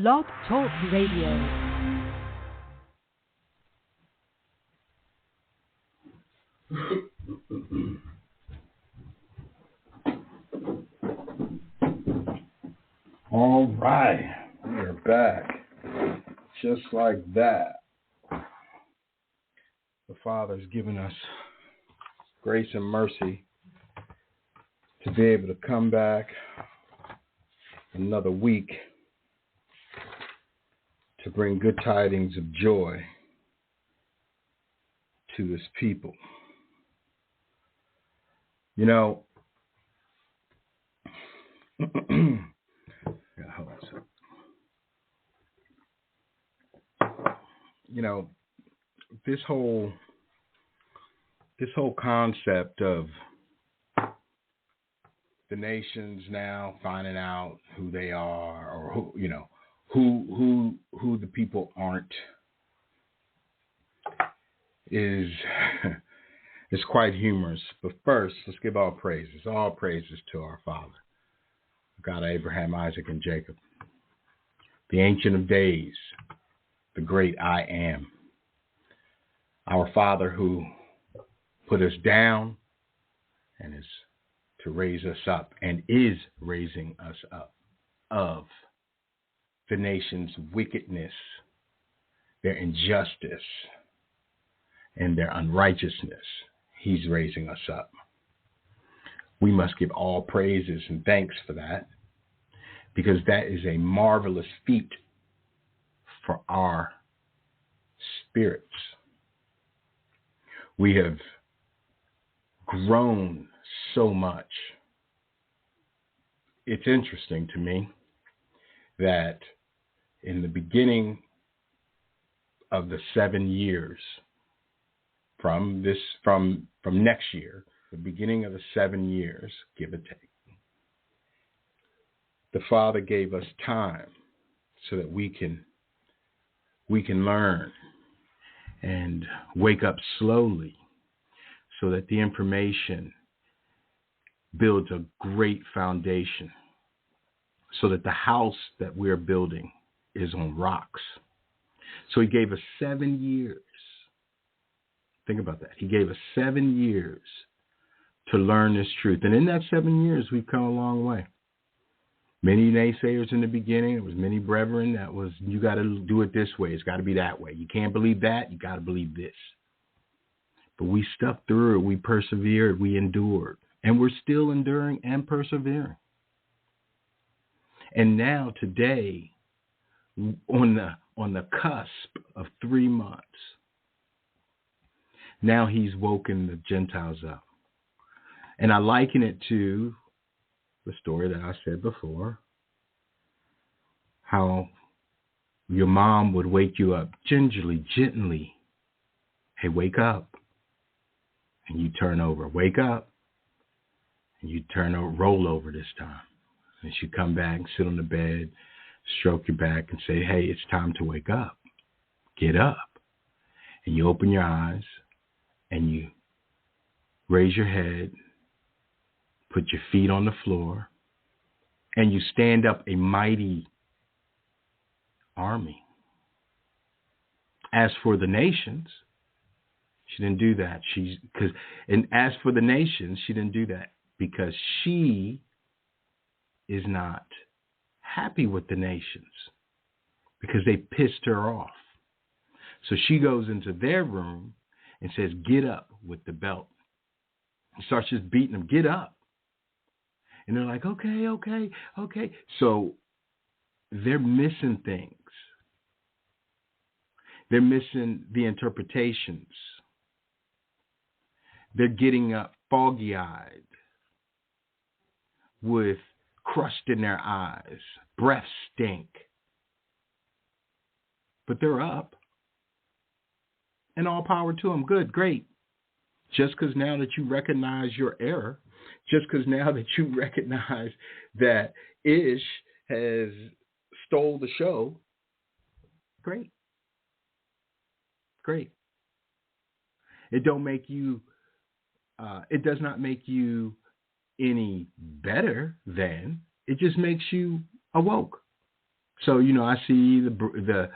Blog Talk Radio. All right, we're back. Just like that. The Father's given us grace and mercy to be able to come back another week to bring good tidings of joy to his people. You know, hold on a second. You know, this whole concept of the nations now finding out who they are, or who the people aren't, is quite humorous. But first, let's give all praises to our Father, God of Abraham, Isaac, and Jacob, the Ancient of Days, the great I Am, our Father who put us down and is to raise us up and is raising us up of the nation's wickedness, their injustice, and their unrighteousness. He's raising us up. We must give all praises and thanks for that, because that is a marvelous feat for our spirits. We have grown so much. It's interesting to me that in the beginning of the 7 years from next year, the beginning of the 7 years, give or take, the Father gave us time so that we can learn and wake up slowly, so that the information builds a great foundation, so that the house that we're building is on rocks. So he gave us 7 years. Think about that. He gave us 7 years to learn this truth. And in that 7 years, we've come a long way. Many naysayers in the beginning. There was many brethren that was, you got to do it this way. It's got to be that way. You can't believe that. You got to believe this. But we stuck through it. We persevered. We endured. And we're still enduring and persevering. And now today, on the cusp of 3 months, now he's woken the Gentiles up. And I liken it to the story that I said before, how your mom would wake you up gingerly, gently. Hey, wake up. And you turn over. Wake up. And you turn over, roll over this time. And she'd come back and sit on the bed, stroke your back and say, hey, it's time to wake up. Get up. And you open your eyes and you raise your head, put your feet on the floor, and you stand up a mighty army. As for the nations, she didn't do that. As for the nations, she didn't do that because she is not happy with the nations because they pissed her off. So she goes into their room and says, get up with the belt. And starts just beating them, get up. And they're like, okay. So they're missing things. They're missing the interpretations. They're getting up foggy-eyed with crust in their eyes. Breath stink. But they're up. And all power to them. Good, great. Just because now that you recognize your error, just because now that you recognize that Ish has stole the show, great. It does not make you any better than, it just makes you awoke. So, I see the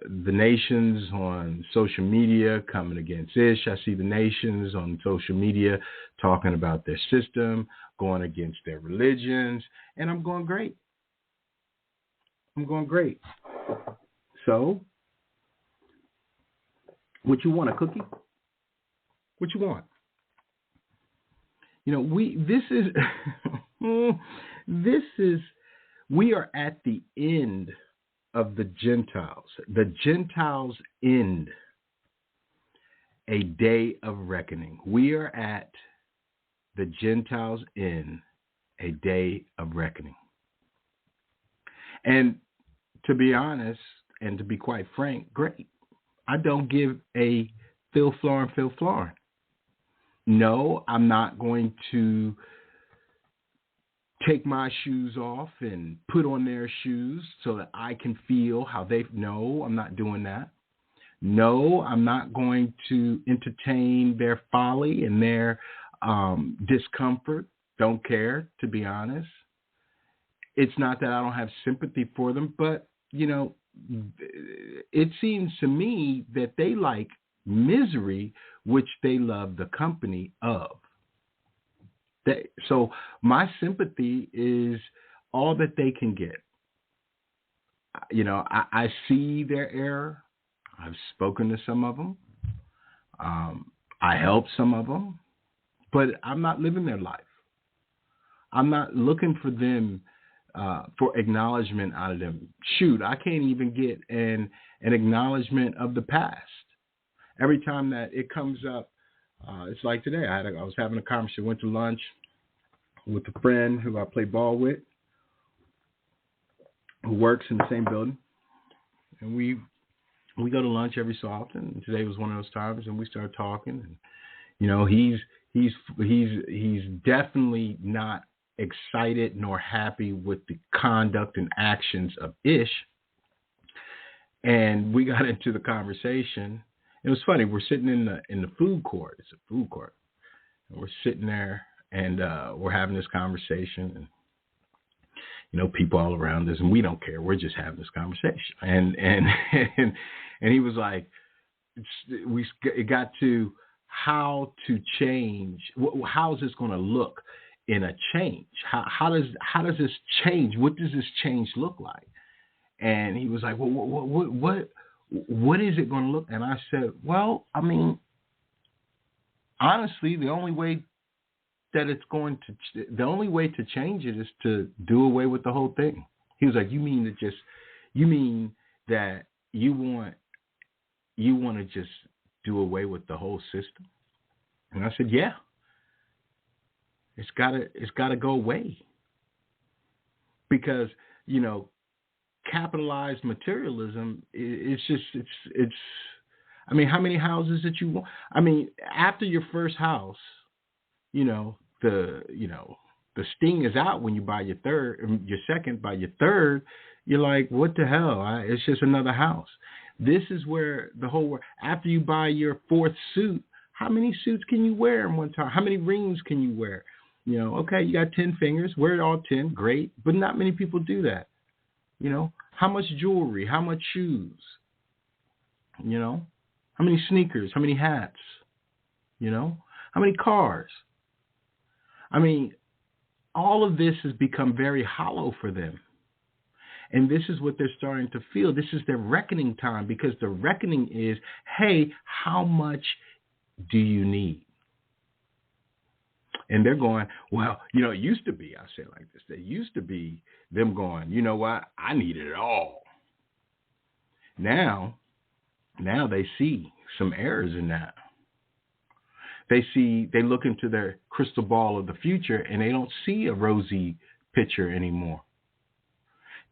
nations on social media coming against Ish. I see the nations on social media talking about their system, going against their religions, and I'm going great. So, what you want, a cookie? What you want? We are at the end of the Gentiles. The Gentiles end, a day of reckoning. We are at the Gentiles end, a day of reckoning. And to be honest, and to be quite frank, great. I don't give a Phil Florin. No, I'm not going to take my shoes off and put on their shoes so that I can feel how they. No, I'm not doing that. No, I'm not going to entertain their folly and their discomfort. Don't care, to be honest. It's not that I don't have sympathy for them, but, it seems to me that they like misery, which they love the company of. So my sympathy is all that they can get. I see their error. I've spoken to some of them. I help some of them, but I'm not living their life. I'm not looking for them for acknowledgement out of them. Shoot, I can't even get an acknowledgement of the past. Every time that it comes up, it's like today. I was having a conversation, went to lunch with a friend who I play ball with, who works in the same building, and we go to lunch every so often. And today was one of those times, and we started talking. And he's definitely not excited nor happy with the conduct and actions of Ish. And we got into the conversation. It was funny. We're sitting in the food court. It's a food court. And we're sitting there and we're having this conversation, and people all around us, and we don't care. We're just having this conversation. And he was like, it got to how to change. How is this going to look in a change? How does this change? What does this change look like? And he was like, well, what is it going to look? And I said, well, I mean, honestly, the only way to change it is to do away with the whole thing. He was like, you mean that you want to just do away with the whole system? And I said, yeah. It's gotta go away. Because, capitalized materialism, it's I mean, how many houses that you want? I mean, after your first house, the sting is out when you buy your second, by your third, you're like, what the hell? It's just another house. This is where the whole world, after you buy your fourth suit, how many suits can you wear in one time? How many rings can you wear? Okay, you got 10 fingers, wear it all 10, great, but not many people do that. How much jewelry, how much shoes, how many sneakers, how many hats, how many cars? I mean, all of this has become very hollow for them. And this is what they're starting to feel. This is their reckoning time, because the reckoning is, hey, how much do you need? And they're going, well, it used to be, I say it like this, they used to be them going, you know what, I need it all. Now they see some errors in that. They look into their crystal ball of the future, and they don't see a rosy picture anymore.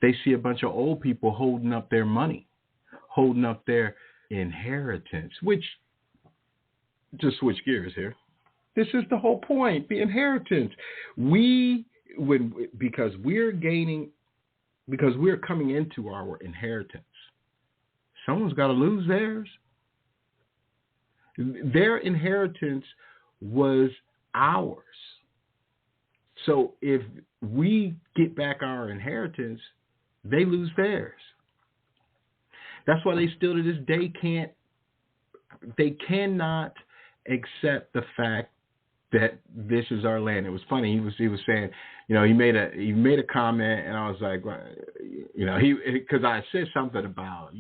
They see a bunch of old people holding up their money, holding up their inheritance, which, just switch gears here. This is the whole point, the inheritance. Because we're coming into our inheritance, someone's got to lose theirs. Their inheritance was ours. So if we get back our inheritance, they lose theirs. That's why they still to this day cannot accept the fact that this is our land. It was funny. He was saying, he made a comment, and I was like, because I said something about,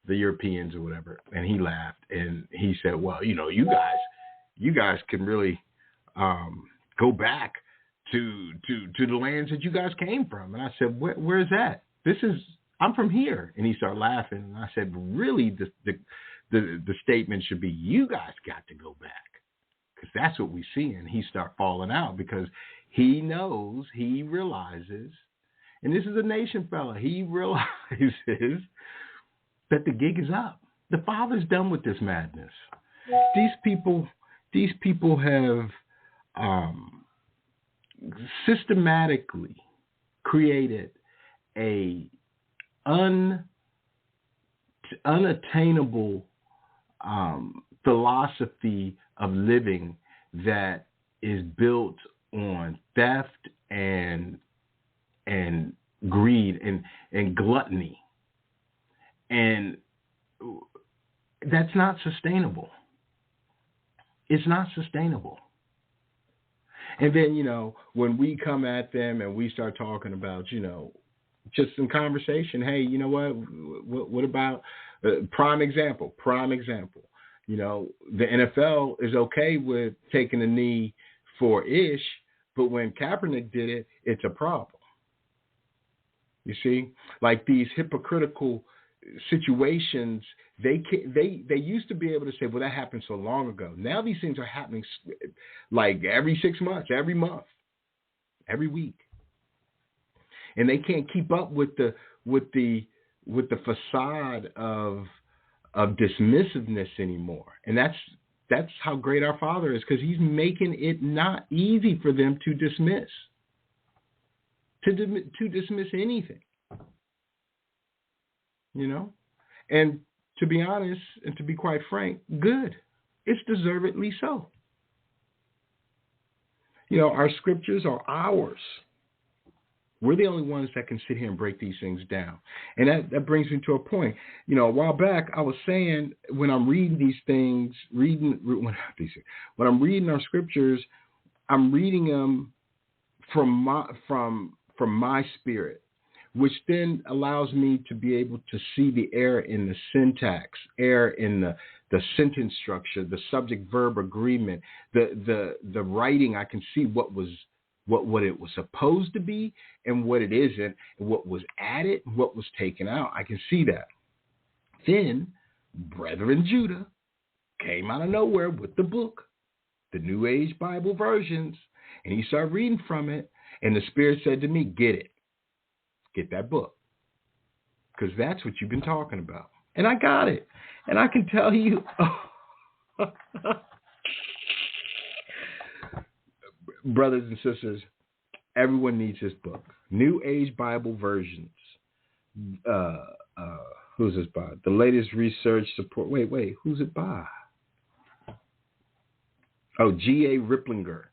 the Europeans or whatever, and he laughed and he said, well, you guys can really go back to the lands that you guys came from. And I said, where's that? I'm from here. And he started laughing, and I said, really, the statement should be, you guys got to go back. Because that's what we see. And he start falling out because he realizes, and this is a nation fella, he realizes that the gig is up. The Father's done with this madness. These people have systematically created a unattainable philosophy of living that is built on theft and greed and gluttony. And that's not sustainable. It's not sustainable. And then, when we come at them and we start talking about, just in conversation, hey, you know what about prime example? The NFL is okay with taking a knee for Ish, but when Kaepernick did it, it's a problem. You see, like these hypocritical situations, they used to be able to say, well, that happened so long ago. Now these things are happening like every 6 months, every month, every week, and they can't keep up with the facade of dismissiveness anymore. And that's how great our Father is, because He's making it not easy for them to dismiss anything. And to be honest, and to be quite frank, good. It's deservedly so. Our scriptures are ours. We're the only ones that can sit here and break these things down. And that brings me to a point. A while back, I was saying, when I'm reading these things, when I'm reading our scriptures, I'm reading them from my spirit, which then allows me to be able to see the error in the syntax, error in the sentence structure, the subject-verb agreement, the writing. I can see what it was supposed to be and what it isn't, and what was added and what was taken out. I can see that. Then Brethren Judah came out of nowhere with the book, the New Age Bible versions, and he started reading from it, and the Spirit said to me, get it. Get that book, because that's what you've been talking about. And I got it. And I can tell you, brothers and sisters, everyone needs this book. New Age Bible versions. Who's this by? The latest research support. Wait, who's it by? Oh, G.A. Ripplinger.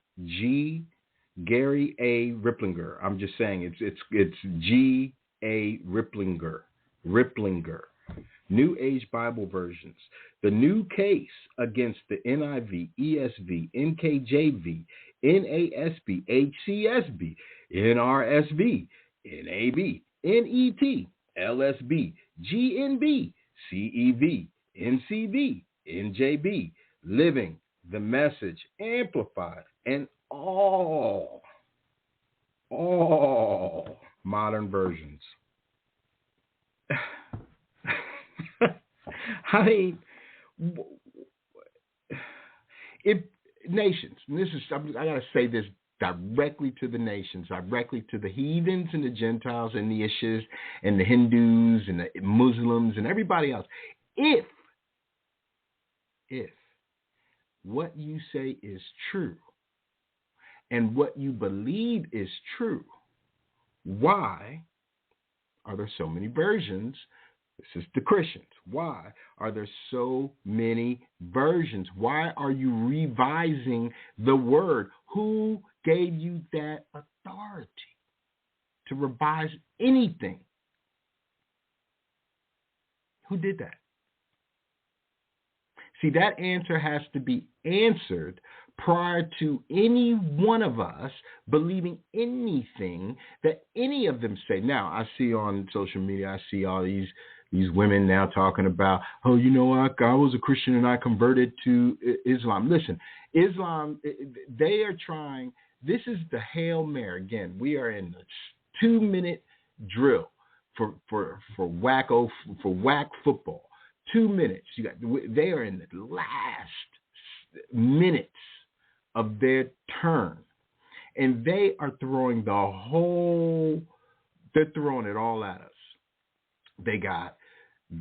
Gary A. Ripplinger. I'm just saying it's G.A. Ripplinger. New Age Bible versions. The new case against the NIV, ESV, NKJV, NASB, HCSB, NRSV, NAB, NET, LSB, GNB, CEV, NCV, NJB, Living, The Message, Amplified, and all modern versions. I mean, nations, and I got to say this directly to the nations, directly to the heathens and the Gentiles and the Ishis and the Hindus and the Muslims and everybody else. If what you say is true and what you believe is true, why are there so many versions? This is the Christians. Why are there so many versions? Why are you revising the word? Who gave you that authority? to revise anything. Who did that? See, that answer has to be answered prior to any one of us believing anything that any of them say. Now, I see on social media, I see all these women now talking about, oh, you know what, I was a Christian and I converted to Islam. Listen, Islam, they are trying, this is the Hail Mary. Again, we are in the 2-minute drill for whack football. 2 minutes. They are in the last minutes of their turn, and they are throwing they're throwing it all at us. They got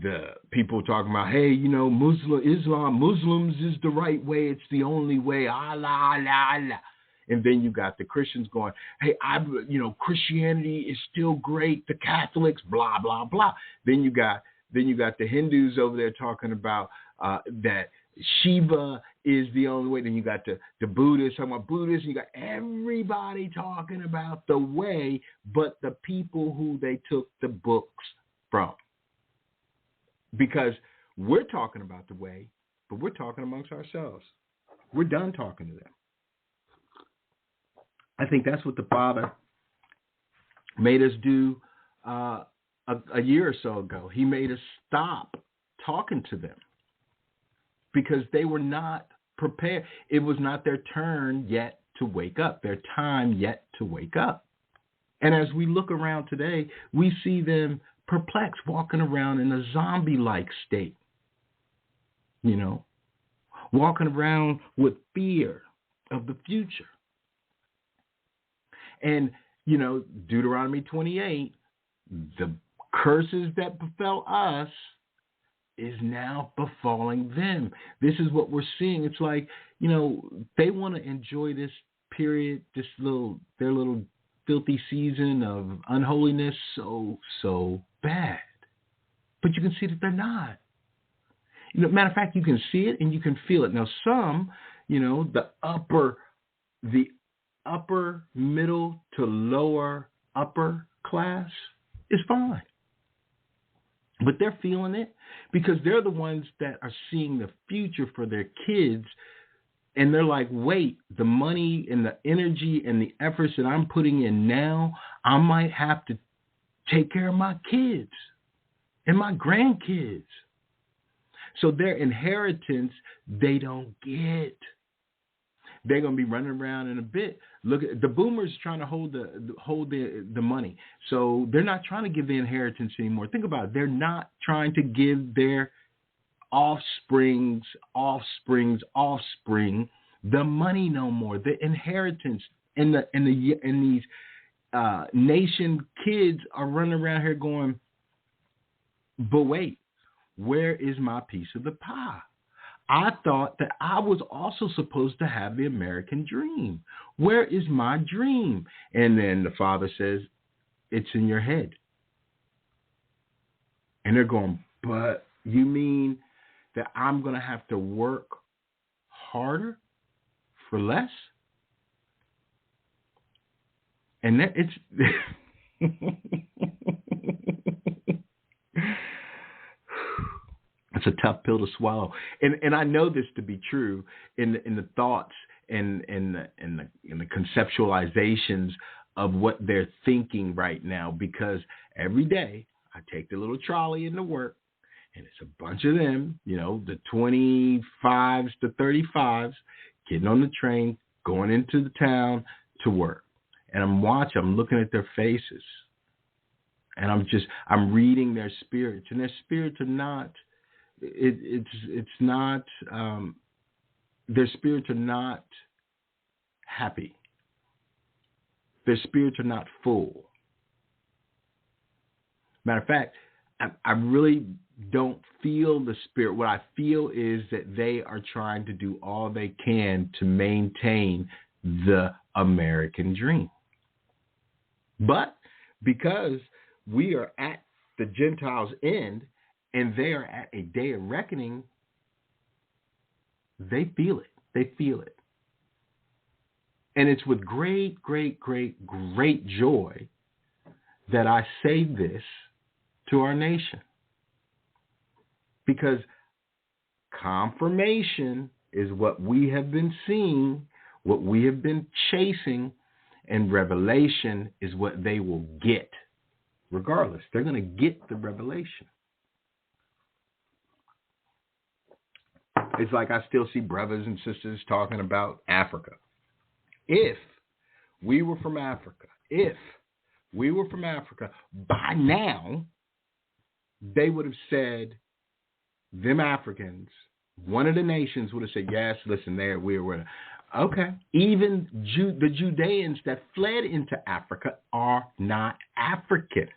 the people talking about, hey, you know, Muslims is the right way. It's the only way. Allah, Allah, Allah. And then you got the Christians going, hey, Christianity is still great. The Catholics, blah, blah, blah. Then you got the Hindus over there talking about that Shiva is the only way. Then you got the Buddhists talking about Buddhists. You got everybody talking about the way, but the people who they took the books from. Because we're talking about the way, but we're talking amongst ourselves. We're done talking to them. I think that's what the Father made us do a year or so ago. He made us stop talking to them because they were not prepared. It was not their turn yet to wake up, their time yet to wake up. And as we look around today, we see them perplexed, walking around in a zombie-like state, walking around with fear of the future. And, Deuteronomy 28, the curses that befell us is now befalling them. This is what we're seeing. It's like, they want to enjoy this period, their little filthy season of unholiness so bad. But you can see that they're not. Matter of fact, you can see it and you can feel it. Now, some, the upper middle to lower upper class is fine. But they're feeling it because they're the ones that are seeing the future for their kids. And they're like, wait, the money and the energy and the efforts that I'm putting in now, I might have to take care of my kids and my grandkids. So their inheritance, they don't get. They're going to be running around in a bit. Look at the boomers trying to hold the money. So they're not trying to give the inheritance anymore. Think about it. They're not trying to give their offspring the money no more. The inheritance and these nation kids are running around here going, but wait, where is my piece of the pie? I thought that I was also supposed to have the American dream. Where is my dream? And then the Father says, it's in your head. And they're going, but you mean that I'm going to have to work harder for less? And that it's it's a tough pill to swallow. And I know this to be true in the thoughts and the conceptualizations of what they're thinking right now, because every day I take the little trolley into work. And it's a bunch of them, the 25s to 35s, getting on the train, going into the town to work. And I'm looking at their faces. And I'm reading their spirits. And their spirits are not, their spirits are not happy. Their spirits are not full. Matter of fact, I really don't feel the spirit. What I feel is that they are trying to do all they can to maintain the American dream. But because we are at the Gentiles' end and they are at a day of reckoning, they feel it. They feel it. And it's with great, great, great, great joy that I say this to our nation. Because confirmation is what we have been seeing, what we have been chasing, and revelation is what they will get. Regardless, they're going to get the revelation. It's like I still see brothers and sisters talking about Africa. If we were from Africa, by now, they would have said, them Africans, one of the nations would have said, yes, listen, there, we're okay. Even the Judeans that fled into Africa are not African.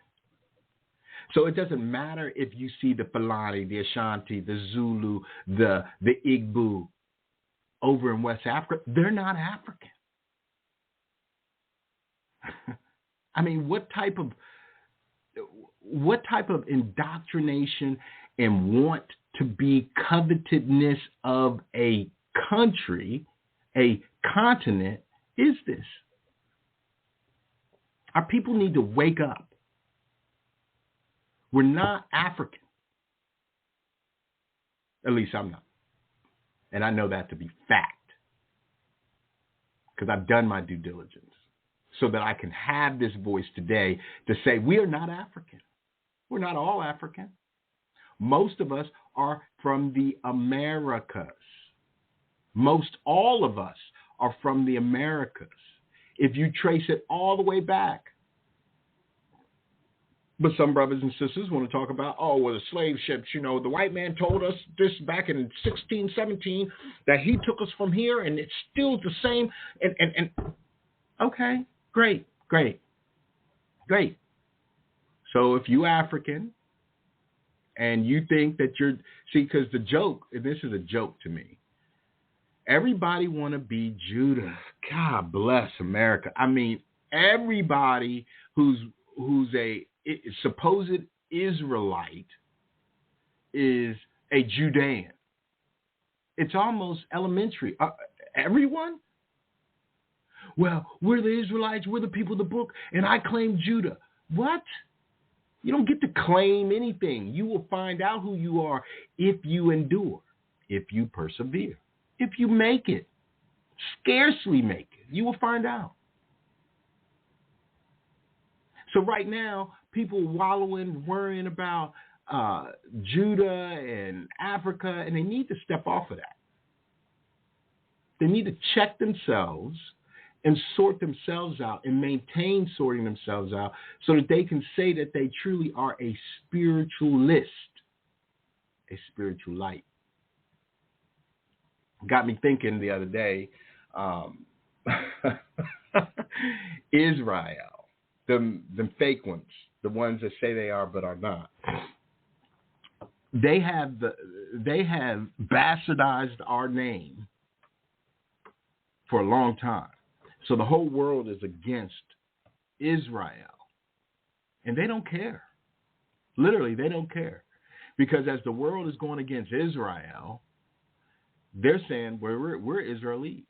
So it doesn't matter if you see the Fulani, the Ashanti, the Zulu, the Igbo over in West Africa, they're not African. I mean, what type of indoctrination and want to be covetedness of a country, a continent, is this? Our people need to wake up. We're not African. At least I'm not. And I know that to be fact. Because I've done my due diligence. So that I can have this voice today to say we are not African. We're not all African. Most of us are from the Americas. Most all of us are from the Americas. If you trace it all the way back. But some brothers and sisters want to talk about, the slave ships, the white man told us this back in 1617 that he took us from here and it's still the same. And okay, great. So if you African and you think that because the joke, and this is a joke to me, everybody want to be Judah. God bless America. I mean, everybody who's a supposed Israelite is a Judean. It's almost elementary. Everyone? Well, we're the Israelites, we're the people of the book, and I claim Judah. What? You don't get to claim anything. You will find out who you are if you endure, if you persevere, if you make it. Scarcely make it. You will find out. So right now, people wallowing, worrying about Judah and Africa, and they need to step off of that. They need to check themselves and sort themselves out and maintain sorting themselves out so that they can say that they truly are a spiritualist, a spiritual light. Got me thinking the other day, Israel, them fake ones, the ones that say they are but are not. They have bastardized our name for a long time. So the whole world is against Israel. And they don't care. Literally, they don't care. Because as the world is going against Israel, they're saying we're Israelis.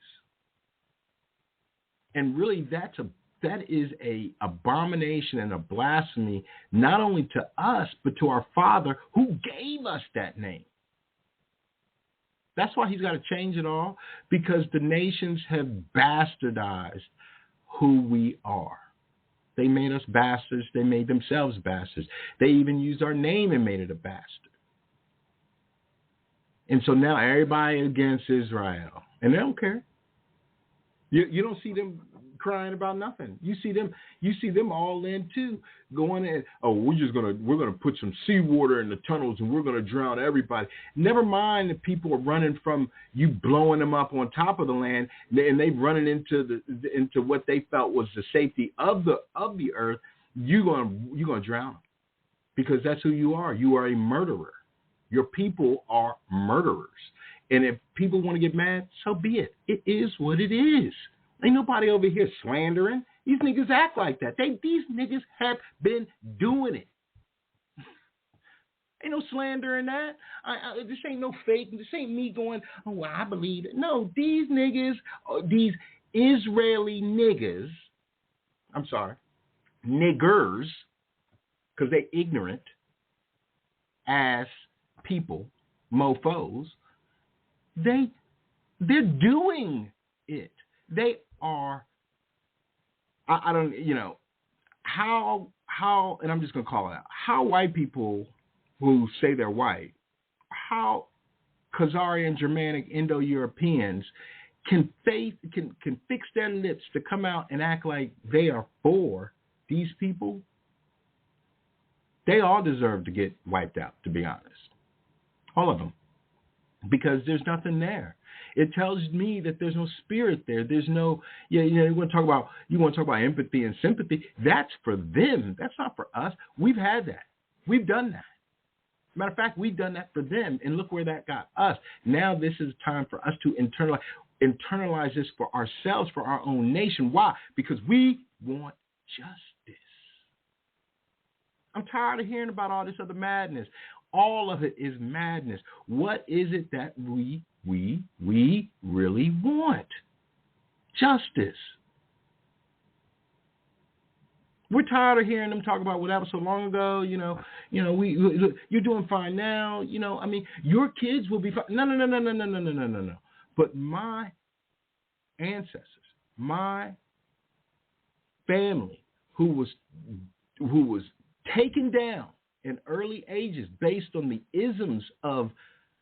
And really, that is a abomination and a blasphemy, not only to us, but to our Father who gave us that name. That's why he's got to change it all, because the nations have bastardized who we are. They made us bastards. They made themselves bastards. They even used our name and made it a bastard. And so now everybody against Israel, and they don't care. You don't see them crying about nothing. You see them all in too, going in. We're gonna put some seawater in the tunnels and we're gonna drown everybody. Never mind that people are running from you blowing them up on top of the land, and they running into what they felt was the safety of the earth. You're gonna drown them because that's who you are. You are a murderer. Your people are murderers. And if people want to get mad, so be it. It is what it is. Ain't nobody over here slandering. These niggas act like that. These niggas have been doing it. Ain't no slander in that. This ain't no fake. This ain't me going, I believe it. No, these niggas, these Israeli niggas, niggers, because they're ignorant ass people, mofos. They're doing it. They are. I don't, how, and I'm just going to call it out, how white people who say they're white, how Khazarian, Germanic, Indo-Europeans can fix their lips to come out and act like they are for these people. They all deserve to get wiped out, to be honest. All of them. Because there's nothing there. It tells me that there's no spirit there. There's no, you want to talk about empathy and sympathy. That's for them. That's not for us. We've had that. We've done that. Matter of fact, we've done that for them, and look where that got us. Now this is time for us to internalize this for ourselves, for our own nation. Why? Because we want justice. I'm tired of hearing about all this other madness. All of it is madness. What is it that we really want? Justice. We're tired of hearing them talk about what happened so long ago. You're doing fine now. Your kids will be fine. No. But my ancestors, my family, who was taken down in early ages based on the isms of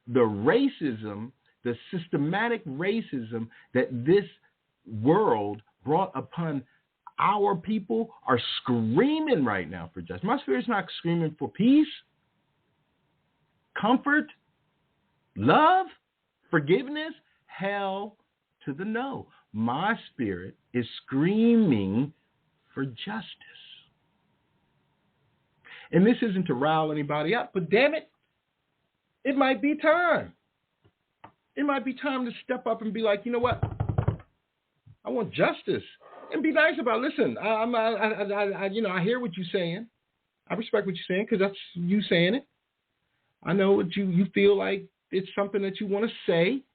the racism, the systematic racism that this world brought upon our people, are screaming right now for justice. My spirit's not screaming for peace, comfort, love, forgiveness. Hell to the no. My spirit is screaming for justice. And this isn't to rile anybody up, but damn it, it might be time. It might be time to step up and be like, you know what? I want justice. And be nice about it. Listen, I hear what you're saying. I respect what you're saying because that's you saying it. I know what you feel like it's something that you want to say,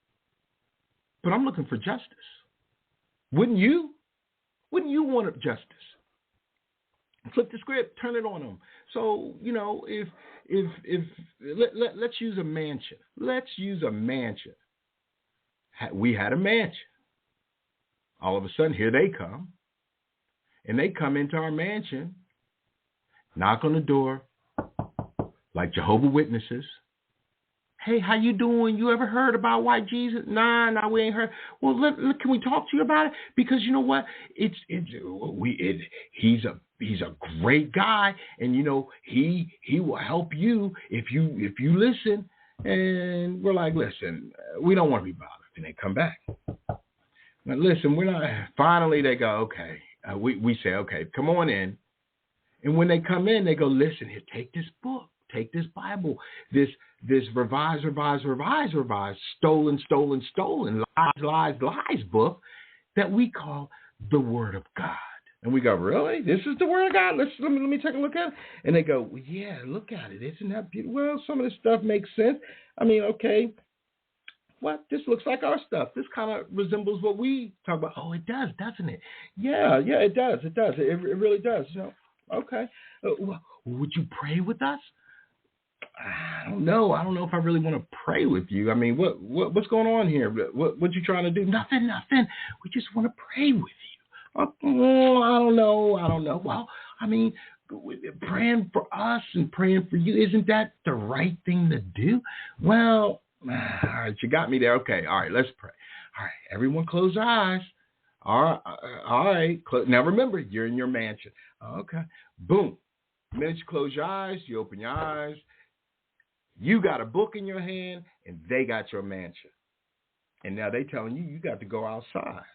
but I'm looking for justice. Wouldn't you? Wouldn't you want justice? Flip the script, turn it on them. So, if let's use a mansion. Let's use a mansion. We had a mansion. All of a sudden, here they come. And they come into our mansion, knock on the door, like Jehovah's Witnesses. Hey, how you doing? You ever heard about white Jesus? Nah, we ain't heard. Well, can we talk to you about it? Because you know what? He's a great guy, and he will help you if you listen. And we're like, listen, we don't want to be bothered. And they come back. Now, listen, we're not. Finally, they go, okay. We say, okay, come on in. And when they come in, they go, listen, here, take this book, take this Bible, this revised, stolen, lies book that we call the Word of God. And we go, really? This is the Word of God? Let me take a look at it. And they go, well, yeah, look at it. Isn't that beautiful? Well, some of this stuff makes sense. I mean, okay. What? This looks like our stuff. This kind of resembles what we talk about. Oh, it does, doesn't it? Yeah, it does. It does. It really does. Okay. Would you pray with us? I don't know. I don't know if I really want to pray with you. I mean, what's going on here? What you trying to do? Nothing. We just want to pray with you. I don't know. Well, I mean, praying for us and praying for you, isn't that the right thing to do? Well, all right, you got me there. Okay, all right, let's pray. All right, everyone close their eyes. All right. Now remember, you're in your mansion. Okay, boom. The minute you close your eyes, you open your eyes. You got a book in your hand, and they got your mansion. And now they telling you got to go outside.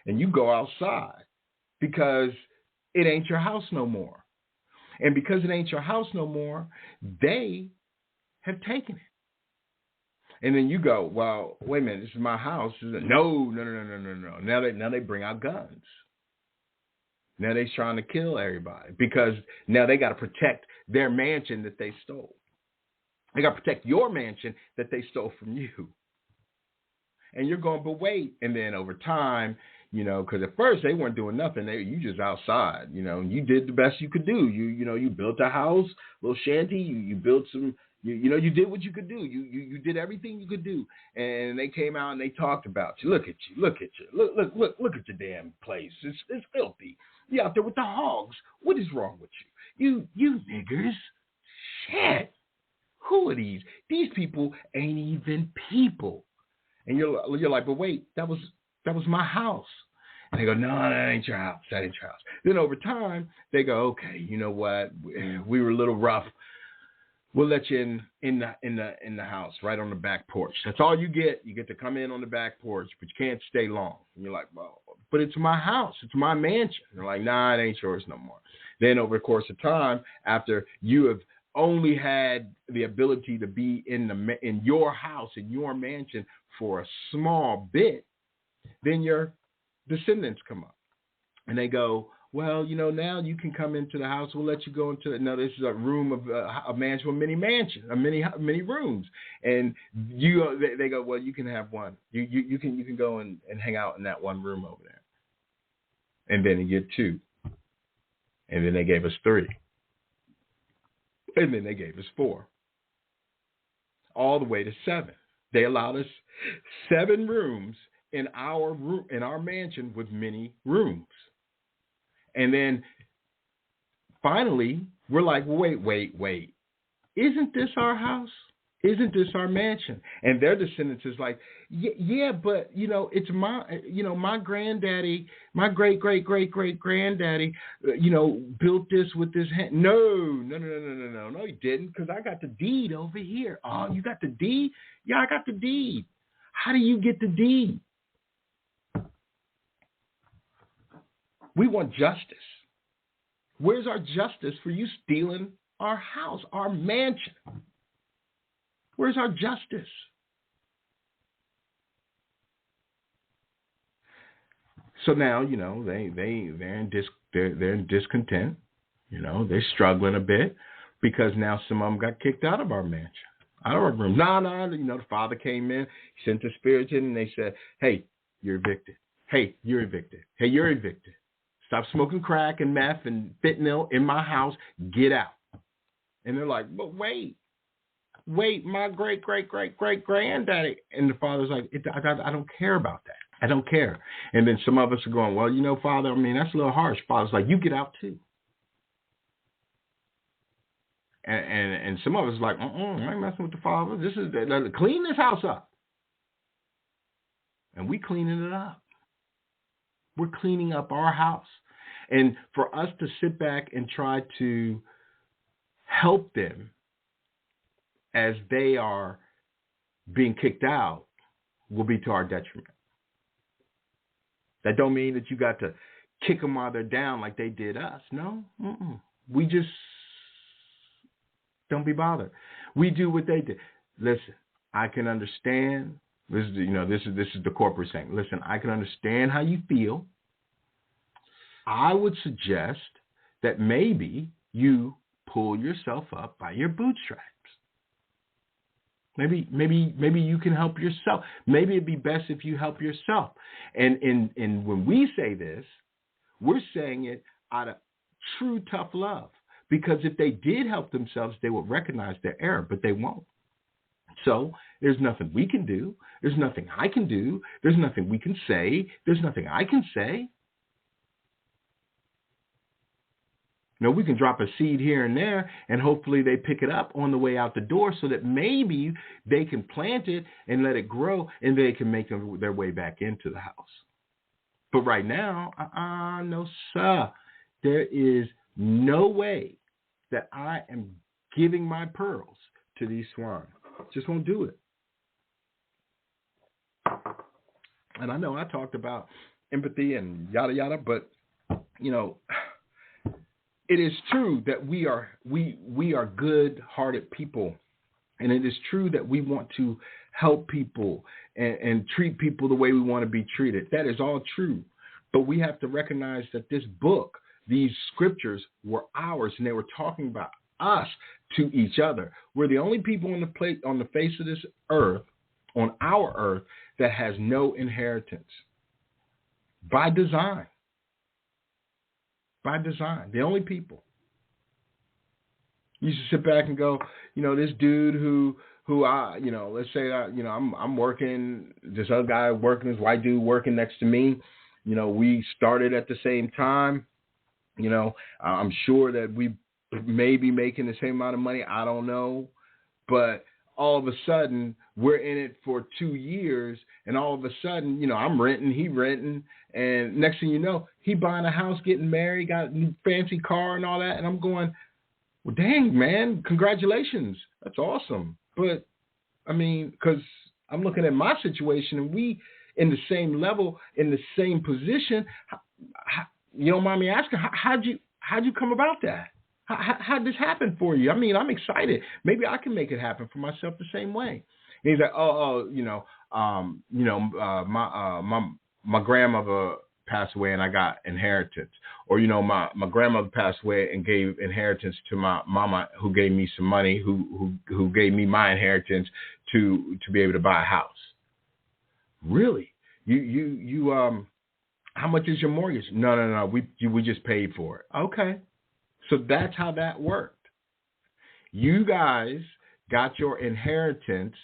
And you go outside because it ain't your house no more. And because it ain't your house no more, they have taken it. And then you go, well, wait a minute, this is my house. No. Now they bring out guns. Now they're trying to kill everybody because now they got to protect their mansion that they stole. They got to protect your mansion that they stole from you. And you're going, but wait. And then over time, because at first they weren't doing nothing. You just outside, and you did the best you could do. You built a house, little shanty. You built some, you did what you could do. You did everything you could do. And they came out and they talked about you. Look at you. Look at your damn place. It's filthy. You out there with the hogs. What is wrong with you? You niggers. Shit. Who are these? These people ain't even people. And you're like, but wait, that was my house. And they go, no, that ain't your house. That ain't your house. Then over time, they go, okay, you know what? We were a little rough. We'll let you in the house, right on the back porch. That's all you get. You get to come in on the back porch, but you can't stay long. And you're like, well, but it's my house. It's my mansion. And they're like, nah, it ain't yours no more. Then over the course of time, after you have only had the ability to be in your house, in your mansion for a small bit, then your descendants come up and they go, well, now you can come into the house. We'll let you go into it. No, this is a room of a mansion, a mini mansion, many rooms. And they go, well, you can have one. You can go and hang out in that one room over there. And then you get 2. And then they gave us 3. And then they gave us 4. All the way to 7. They allowed us 7 rooms in our mansion with many rooms. And then finally, we're like, wait. Isn't this our house? Isn't this our mansion? And their descendants is like, yeah, but, it's my granddaddy, my great-great-great-great-granddaddy, built this with his hand. No, he didn't, because I got the deed over here. Oh, you got the deed? Yeah, I got the deed. How do you get the deed? We want justice. Where's our justice for you stealing our house, our mansion? Where's our justice? So now, they're in discontent. They're struggling a bit because now some of them got kicked out of our mansion, out of our room. No, the father came in, he sent the spirits in, and they said, hey, you're evicted. Hey, you're evicted. Hey, you're evicted. Stop smoking crack and meth and fentanyl in my house. Get out. And they're like, but wait, my great-great-great-great-granddaddy. And the father's like, I don't care about that. I don't care. And then some of us are going, well, Father, that's a little harsh. Father's like, you get out too. And some of us are like, I ain't messing with the father. This is clean this house up. And we cleaning it up. We're cleaning up our house. And for us to sit back and try to help them as they are being kicked out will be to our detriment. That don't mean that you got to kick them while they're down like they did us. No. We just don't be bothered. We do what they did. Listen, I can understand. This is the corporate saying. Listen, I can understand how you feel. I would suggest that maybe you pull yourself up by your bootstraps. Maybe you can help yourself. Maybe it'd be best if you help yourself. And when we say this, we're saying it out of true tough love. Because if they did help themselves, they would recognize their error, but they won't. So there's nothing we can do. There's nothing I can do. There's nothing we can say. There's nothing I can say. We can drop a seed here and there, and hopefully they pick it up on the way out the door so that maybe they can plant it and let it grow, and they can make their way back into the house. But right now, no, sir. There is no way that I am giving my pearls to these swine. Just won't do it. And I know I talked about empathy and yada yada, but it is true that we are good-hearted people, and it is true that we want to help people and treat people the way we want to be treated. That is all true, but we have to recognize that this book, these scriptures, were ours, and they were talking about us to each other. We're the only people on the face of this earth, on our earth, that has no inheritance. by design. By design. The only people. You should sit back and go, this dude who I, let's say, I'm working, this other guy working, this white dude working next to me, we started at the same time, I'm sure that we may be making the same amount of money. I don't know. But all of a sudden, we're in it for 2 years, and all of a sudden, I'm renting, he renting, and next thing you know, he buying a house, getting married, got a new fancy car and all that, and I'm going, well, dang, man, congratulations. That's awesome. But, because I'm looking at my situation, and we in the same level, in the same position, you don't mind me asking, how'd you come about that? How'd this happen for you? I'm excited. Maybe I can make it happen for myself the same way. And he's like, my grandmother passed away and I got inheritance. Or, my grandmother passed away and gave inheritance to my mama, who gave me some money, who gave me my inheritance to be able to buy a house. Really? You how much is your mortgage? No. We just paid for it. Okay. So that's how that worked. You guys got your inheritance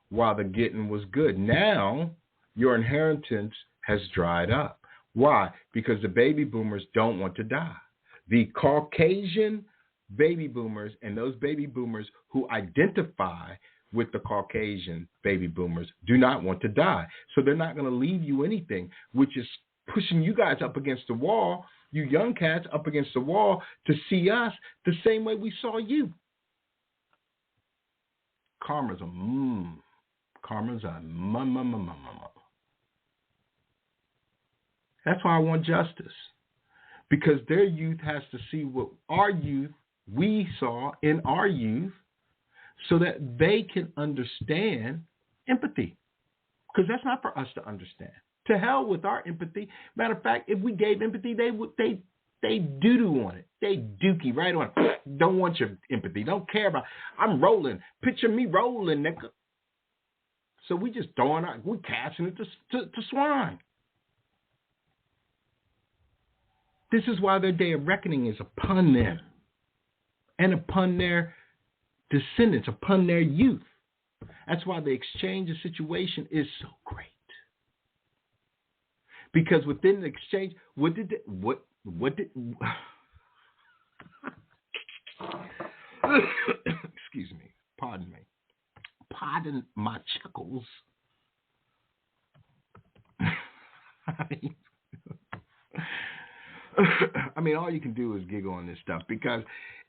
while the getting was good. Now your inheritance has dried up. Why? Because the baby boomers don't want to die. The Caucasian baby boomers and those baby boomers who identify with the Caucasian baby boomers do not want to die. So they're not going to leave you anything, which is pushing you guys up against the wall, you young cats up against the wall, to see us the same way we saw you. Karma's a That's why I want justice. Because their youth has to see what we saw in our youth, so that they can understand empathy. Because that's not for us to understand. To hell with our empathy. Matter of fact, if we gave empathy, they doo-doo on it. They dookie right on it. Don't want your empathy. Don't care about it. I'm rolling. Picture me rolling, nigga. So we just we're casting it to swine. This is why their day of reckoning is upon them. And upon their descendants, upon their youth. That's why the exchange of situation is so great. Because within the exchange, excuse me, pardon my chuckles. All you can do is giggle on this stuff, because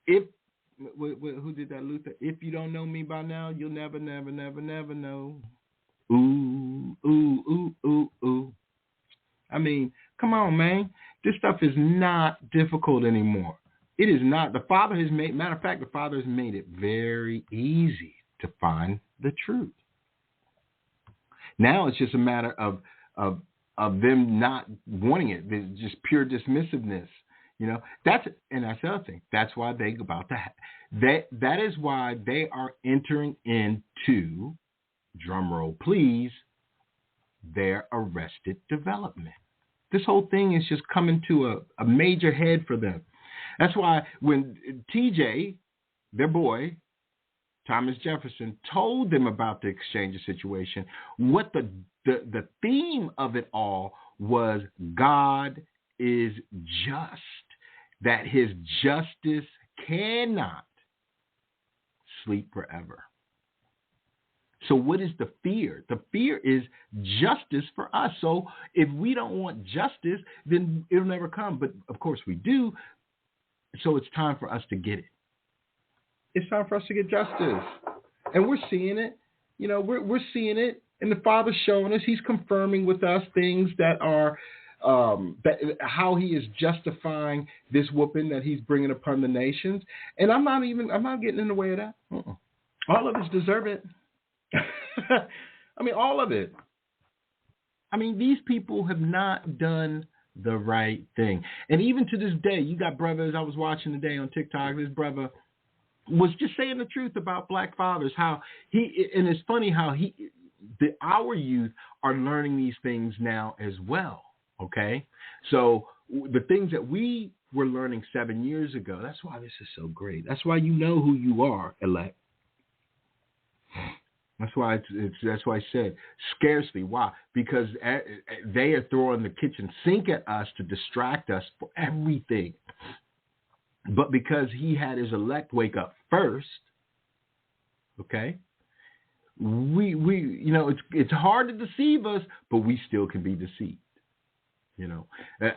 who did that, Luther? If you don't know me by now, you'll never, never, never, never know. Ooh, ooh, ooh, ooh, ooh. Come on, man. This stuff is not difficult anymore. It is not. The Father has made it very easy to find the truth. Now it's just a matter of them not wanting it. It's just pure dismissiveness. That's the other thing. That's why that is why they are entering into, drum roll please, their arrested development. This whole thing is just coming to a major head for them. That's why when TJ, their boy, Thomas Jefferson, told them about the exchange of situation, what the theme of it all was, God is just, that his justice cannot sleep forever. So what is the fear? The fear is justice for us. So if we don't want justice, then it'll never come. But of course we do. So it's time for us to get it. It's time for us to get justice. And we're seeing it. We're seeing it. And the Father's showing us. He's confirming with us things that are, how he is justifying this whooping that he's bringing upon the nations. And I'm not getting in the way of that. All of us deserve it. All of it. These people have not done the right thing. And even to this day, you got brothers, I was watching today on TikTok, this brother was just saying the truth about black fathers, and it's funny how our youth are learning these things now as well. Okay? So the things that we were learning 7 years ago, that's why this is so great. That's why you know who you are, elect. That's why that's why I said scarcely. Why? Because they are throwing the kitchen sink at us to distract us for everything. But because he had his elect wake up first, okay, we it's hard to deceive us, but we still can be deceived.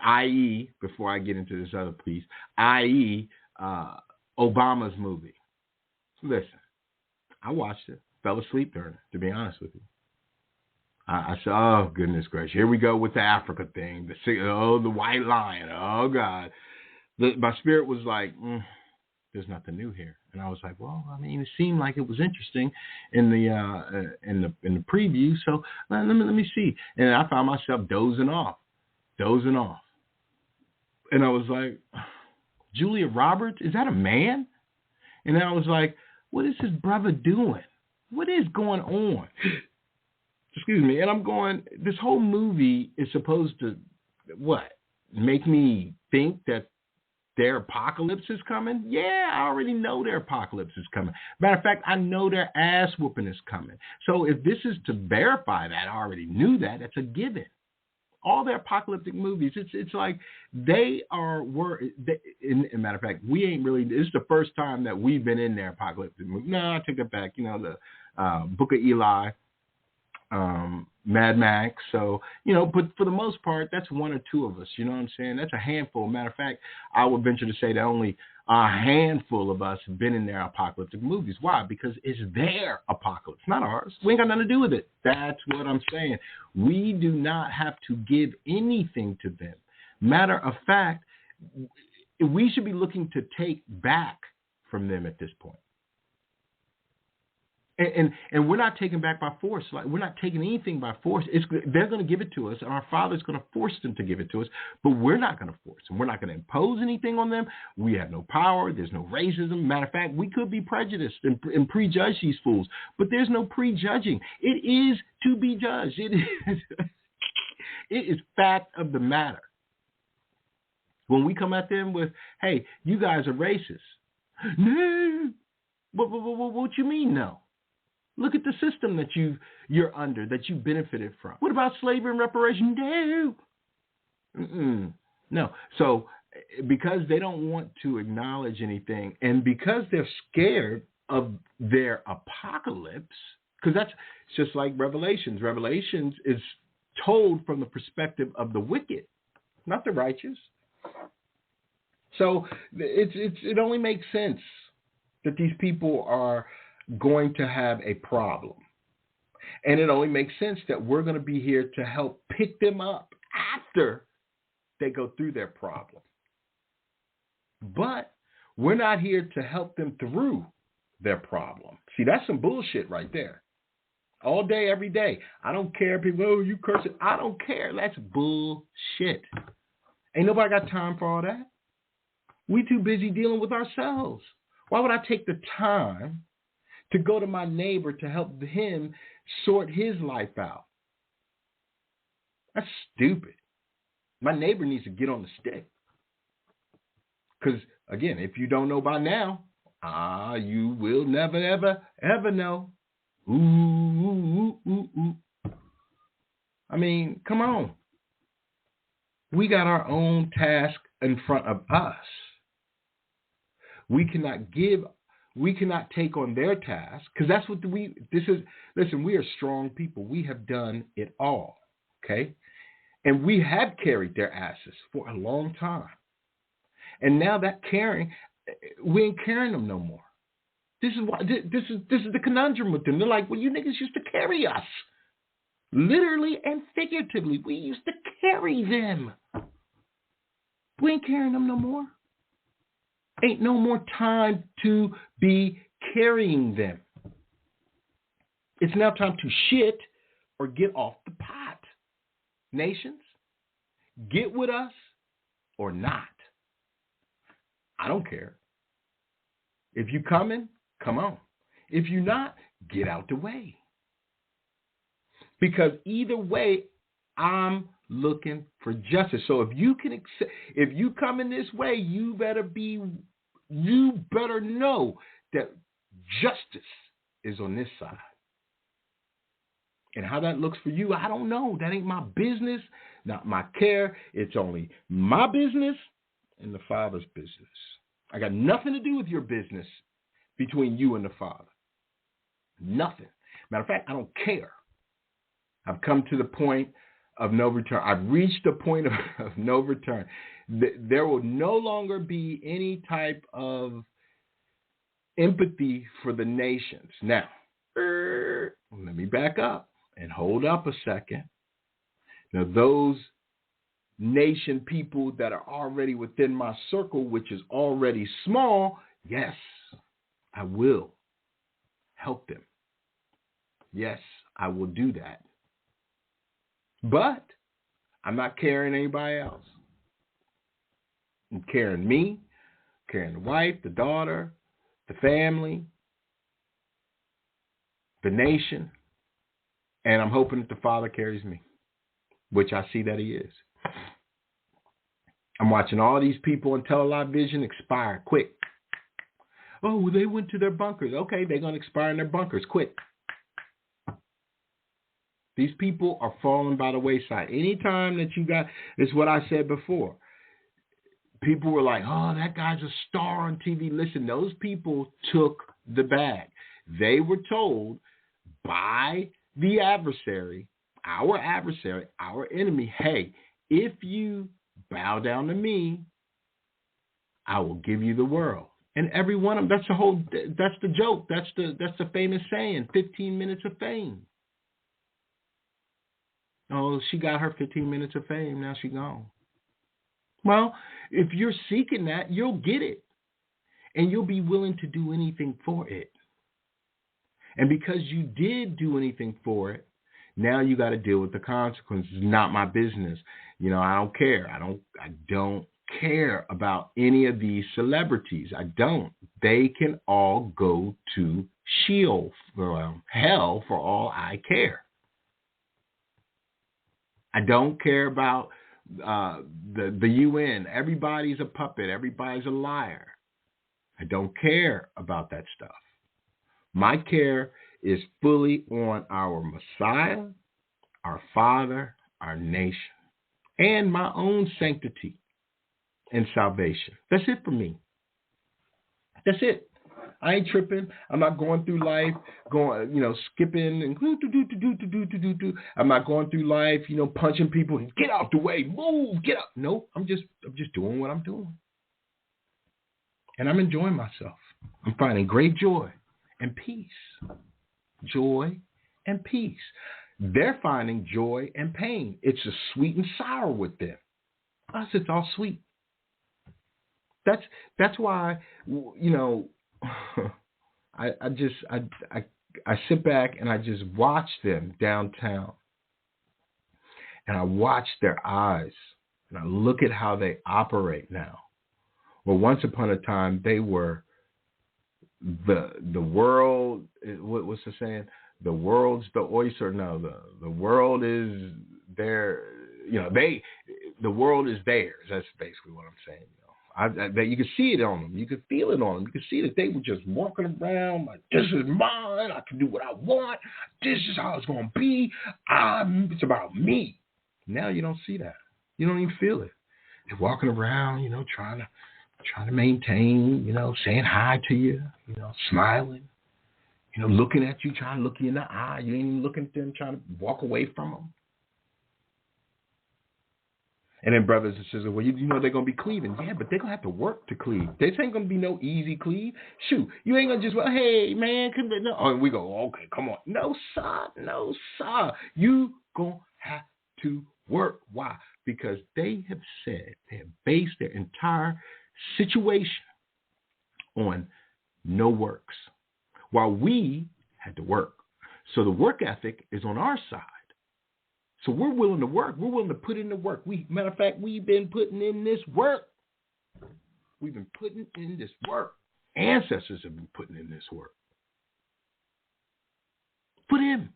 I.e., before I get into this other piece, i.e., Obama's movie. Listen, I watched it. Fell asleep during it, to be honest with you. I said, oh, goodness gracious. Here we go with the Africa thing. The white lion. Oh, God. My spirit was like, there's nothing new here. And I was like, well, I mean, it seemed like it was interesting in the preview. So let me see. And I found myself dozing off. And I was like, Julia Roberts, is that a man? And then I was like, what is this brother doing? What is going on? Excuse me. And I'm going, this whole movie is supposed to, what? Make me think that their apocalypse is coming? Yeah, I already know their apocalypse is coming. Matter of fact, I know their ass whooping is coming. So if this is to verify that, I already knew that. That's a given. All their apocalyptic movies, it's like they are, matter of fact, we ain't really, this is the first time that we've been in their apocalyptic movie. No, I take it back. The Book of Eli, Mad Max. So, but for the most part, that's one or two of us. You know what I'm saying? That's a handful. Matter of fact, I would venture to say that only a handful of us have been in their apocalyptic movies. Why? Because it's their apocalypse, not ours. We ain't got nothing to do with it. That's what I'm saying. We do not have to give anything to them. Matter of fact, we should be looking to take back from them at this point. And we're not taking back by force. Like, we're not taking anything by force. They're going to give it to us, and our Father's going to force them to give it to us. But we're not going to force them. We're not going to impose anything on them. We have no power. There's no racism. Matter of fact, we could be prejudiced and prejudge these fools. But there's no prejudging. It is to be judged. It is fact of the matter. When we come at them with, hey, you guys are racist. No. What you mean, no? Look at the system that you're under, that you benefited from. What about slavery and reparation? No. No. So because they don't want to acknowledge anything, and because they're scared of their apocalypse, because that's just like Revelations. Revelations is told from the perspective of the wicked, not the righteous. So it only makes sense that these people are going to have a problem. And it only makes sense that we're going to be here to help pick them up after they go through their problem. But we're not here to help them through their problem. See, that's some bullshit right there. All day, every day. I don't care. People, oh, you curse it. I don't care. That's bullshit. Ain't nobody got time for all that. We too busy dealing with ourselves. Why would I take the time to go to my neighbor to help him sort his life out? That's stupid. My neighbor needs to get on the stick. Because, again, if you don't know by now, you will never, ever, ever know. Ooh. I mean, come on. We got our own task in front of us. We cannot take on their task, because that's what listen, we are strong people. We have done it all, okay? And we have carried their asses for a long time. And now that carrying, we ain't carrying them no more. This is why this is the conundrum with them. They're like, well, you niggas used to carry us. Literally and figuratively, we used to carry them. We ain't carrying them no more. Ain't no more time to be carrying them. It's now time to shit or get off the pot. Nations, get with us or not. I don't care. If you coming, come on. If you're not, get out the way. Because either way, I'm looking for justice. So if you can accept, if you come in this way, you better know that justice is on this side. And how that looks for you, I don't know. That ain't my business, not my care. It's only my business and the Father's business. I got nothing to do with your business between you and the Father. Nothing. Matter of fact, I don't care. I've come to the point of no return. I've reached the point of no return. There will no longer be any type of empathy for the nations. Now, let me back up and hold up a second. Now, those nation people that are already within my circle, which is already small, yes, I will help them. Yes, I will do that. But I'm not carrying anybody else. I'm carrying me, carrying the wife, the daughter, the family, the nation, and I'm hoping that the Father carries me, which I see that he is. I'm watching all these people on television expire quick. Oh, well, they went to their bunkers. Okay, they're going to expire in their bunkers quick. These people are falling by the wayside. Anytime that you got, it's what I said before. People were like, oh, that guy's a star on TV. Listen, those people took the bag. They were told by the adversary, our enemy, hey, if you bow down to me, I will give you the world. And every one of them, that's the joke. That's the famous saying, 15 minutes of fame. Oh, she got her 15 minutes of fame. Now she's gone. Well, if you're seeking that, you'll get it. And you'll be willing to do anything for it. And because you did do anything for it, now you got to deal with the consequences. Not my business. I don't care. I don't care about any of these celebrities. I don't. They can all go to Sheol, hell, for all I care. I don't care about the UN. Everybody's a puppet. Everybody's a liar. I don't care about that stuff. My care is fully on our Messiah, our Father, our nation, and my own sanctity and salvation. That's it for me. That's it. I ain't tripping. I'm not going through life skipping and do. I'm not going through life, punching people and get out the way, move, get up. No, I'm just doing what I'm doing. And I'm enjoying myself. I'm finding great joy and peace. Joy and peace. They're finding joy and pain. It's a sweet and sour with them. Us, it's all sweet. That's why, I sit back and I just watch them downtown, and I watch their eyes, and I look at how they operate now. Well, once upon a time they were the world. What's the saying? The world's the oyster. No, the world is their. The world is theirs. That's basically what I'm saying. That you can see it on them. You can feel it on them. You can see that they were just walking around like, this is mine. I can do what I want. This is how it's going to be. It's about me. Now you don't see that. You don't even feel it. They're walking around, trying to maintain, saying hi to you, smiling, looking at you, trying to look you in the eye. You ain't even looking at them, trying to walk away from them. And then brothers and sisters, well, they're going to be cleaving. Yeah, but they're going to have to work to cleave. This ain't going to be no easy cleave. Shoot, you ain't going to just, hey, man, come on. No. Oh, we go, okay, come on. No, sir. You going to have to work. Why? Because they have based their entire situation on no works, while we had to work. So the work ethic is on our side. So we're willing to work. We're willing to put in the work. Matter of fact, we've been putting in this work. We've been putting in this work. Ancestors have been putting in this work. Put in.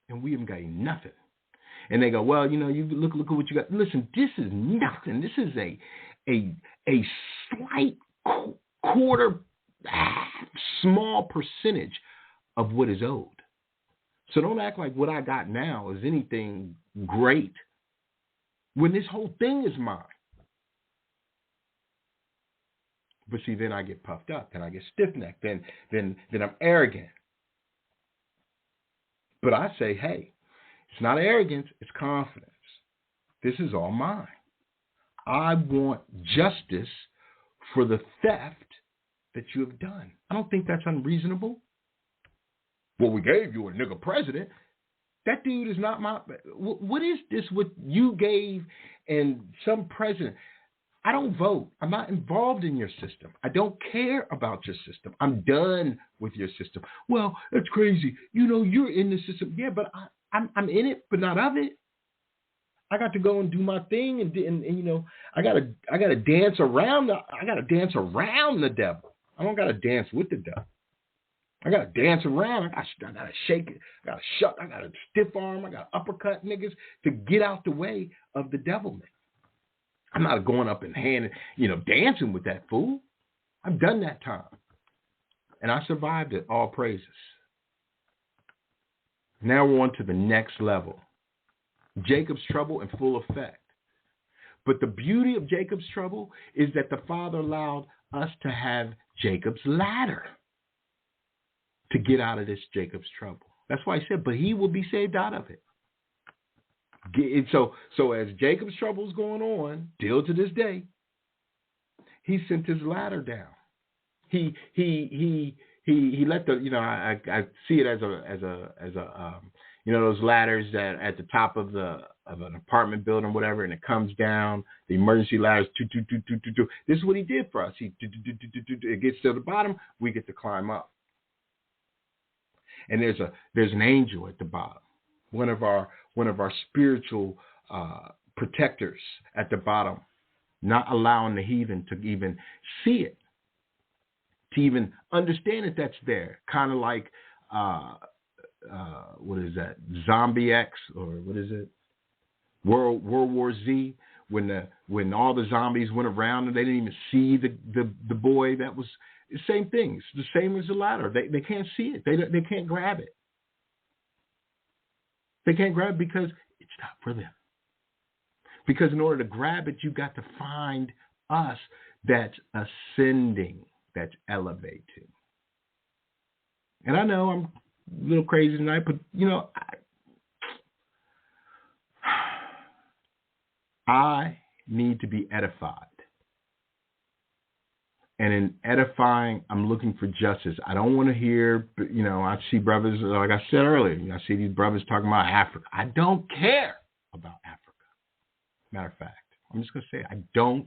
And we haven't got nothing. And they go, well, you look at what you got. Listen, this is nothing. This is a slight quarter, small percentage of what is owed. So don't act like what I got now is anything great when this whole thing is mine. But see, then I get puffed up, then I get stiff-necked, then I'm arrogant. But I say, hey, it's not arrogance, it's confidence. This is all mine. I want justice for the theft that you have done. I don't think that's unreasonable. Well, we gave you a nigga president. That dude is not my... What is this what you gave and some president? I don't vote. I'm not involved in your system. I don't care about your system. I'm done with your system. Well, that's crazy. You're in the system. Yeah, but I'm in it, but not of it. I got to go and do my thing, and I gotta dance around. I gotta dance around the devil. I don't gotta dance with the devil. I gotta dance around. I gotta shake it. I gotta shut. I gotta stiff arm. I gotta uppercut niggas to get out the way of the devil man. I'm not going up and dancing with that fool. I've done that time. And I survived it. All praises. Now we're on to the next level. Jacob's trouble in full effect. But the beauty of Jacob's trouble is that the Father allowed us to have Jacob's ladder to get out of this Jacob's trouble. That's why he said, but he will be saved out of it. So as Jacob's trouble is going on, still to this day, he sent his ladder down. He let the I see it as a those ladders that at the top of an apartment building, whatever, and it comes down. The emergency ladders. This is what he did for us. It gets to the bottom, we get to climb up. And there's an angel at the bottom. One of our spiritual protectors at the bottom, not allowing the heathen to even see it, to even understand that that's there. Kind of like what is that? Zombie X, or what is it? World War Z, when all the zombies went around and they didn't even see the boy. That was the same thing. It's the same as the ladder. They can't see it. They can't grab it. They can't grab it because it's not for them. Because in order to grab it, you got to find us that's ascending, that's elevating. And I know I'm a little crazy tonight, but I need to be edified. And in edifying, I'm looking for justice. I don't want to hear, I see brothers, like I said earlier, I see these brothers talking about Africa. I don't care about Africa. Matter of fact, I'm just going to say I don't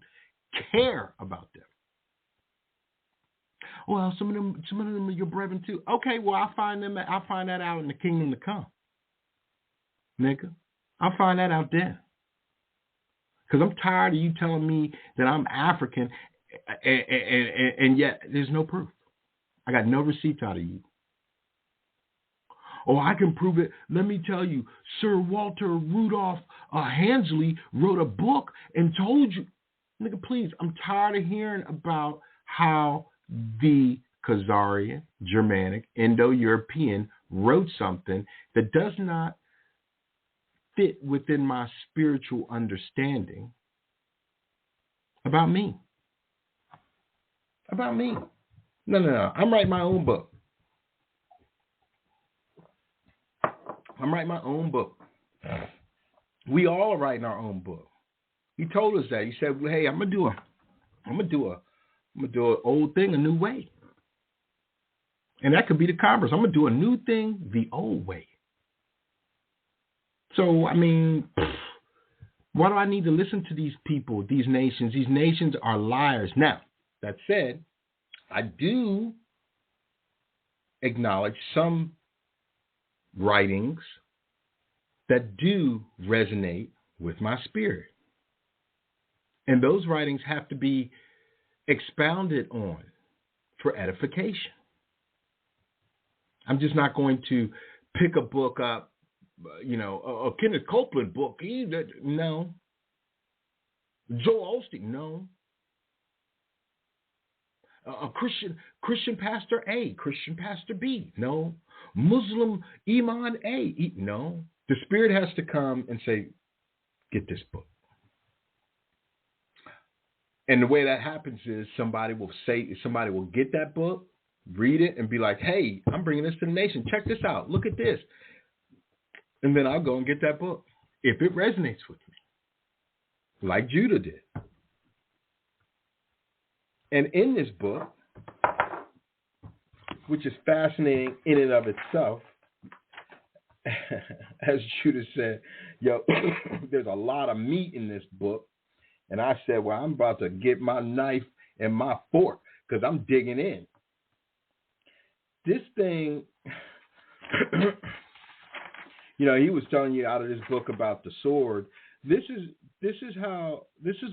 care about them. Well, some of them are your brethren too. Okay, well, I'll find that out in the kingdom to come. Nigga, I'll find that out then. Because I'm tired of you telling me that I'm African and yet there's no proof. I got no receipts out of you. Oh, I can prove it. Let me tell you, Sir Walter Rudolph Hansley wrote a book and told you. Nigga, please, I'm tired of hearing about how the Khazarian, Germanic, Indo-European wrote something that does not fit within my spiritual understanding about me. About me. No. I'm writing my own book. We all are writing our own book. He told us that. He said, well, hey, I'm gonna do an old thing a new way. And that could be the converse. I'm gonna do a new thing the old way. So, I mean, why do I need to listen to these people, these nations? These nations are liars. Now, that said, I do acknowledge some writings that do resonate with my spirit. And those writings have to be expounded on for edification. I'm just not going to pick a book up, a Kenneth Copeland book. No. Joel Osteen, no. A Christian pastor A, Christian pastor B, no. Muslim Imam A, no. The Spirit has to come and say, get this book. And the way that happens is somebody will get that book, read it, and be like, hey, I'm bringing this to the nation. Check this out. Look at this. And then I'll go and get that book if it resonates with me, like Judah did. And in this book, which is fascinating in and of itself, as Judah said, there's a lot of meat in this book. And I said, well, I'm about to get my knife and my fork because I'm digging in. This thing, he was telling you out of this book about the sword. This is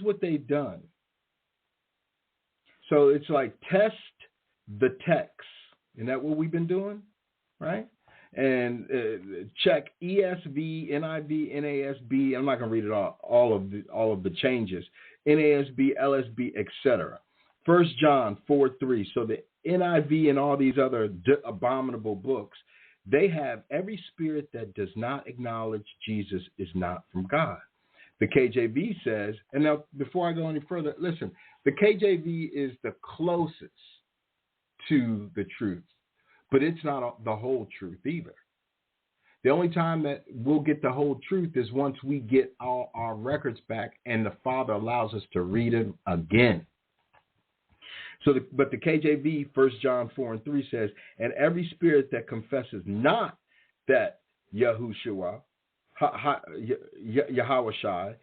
what they've done. So it's like test the text. Isn't that what we've been doing? Right? And check ESV, NIV, NASB. I'm not going to read it all of the changes. NASB, LSB, etc. 1 John 4:3. So the NIV and all these other abominable books, they have every spirit that does not acknowledge Jesus is not from God. The KJV says, and now before I go any further, listen, the KJV is the closest to the truth, but it's not the whole truth either. The only time that we'll get the whole truth is once we get all our records back and the Father allows us to read it again. But the KJV, 1 John 4:3 says, and every spirit that confesses not that Yahushua, Yahushai,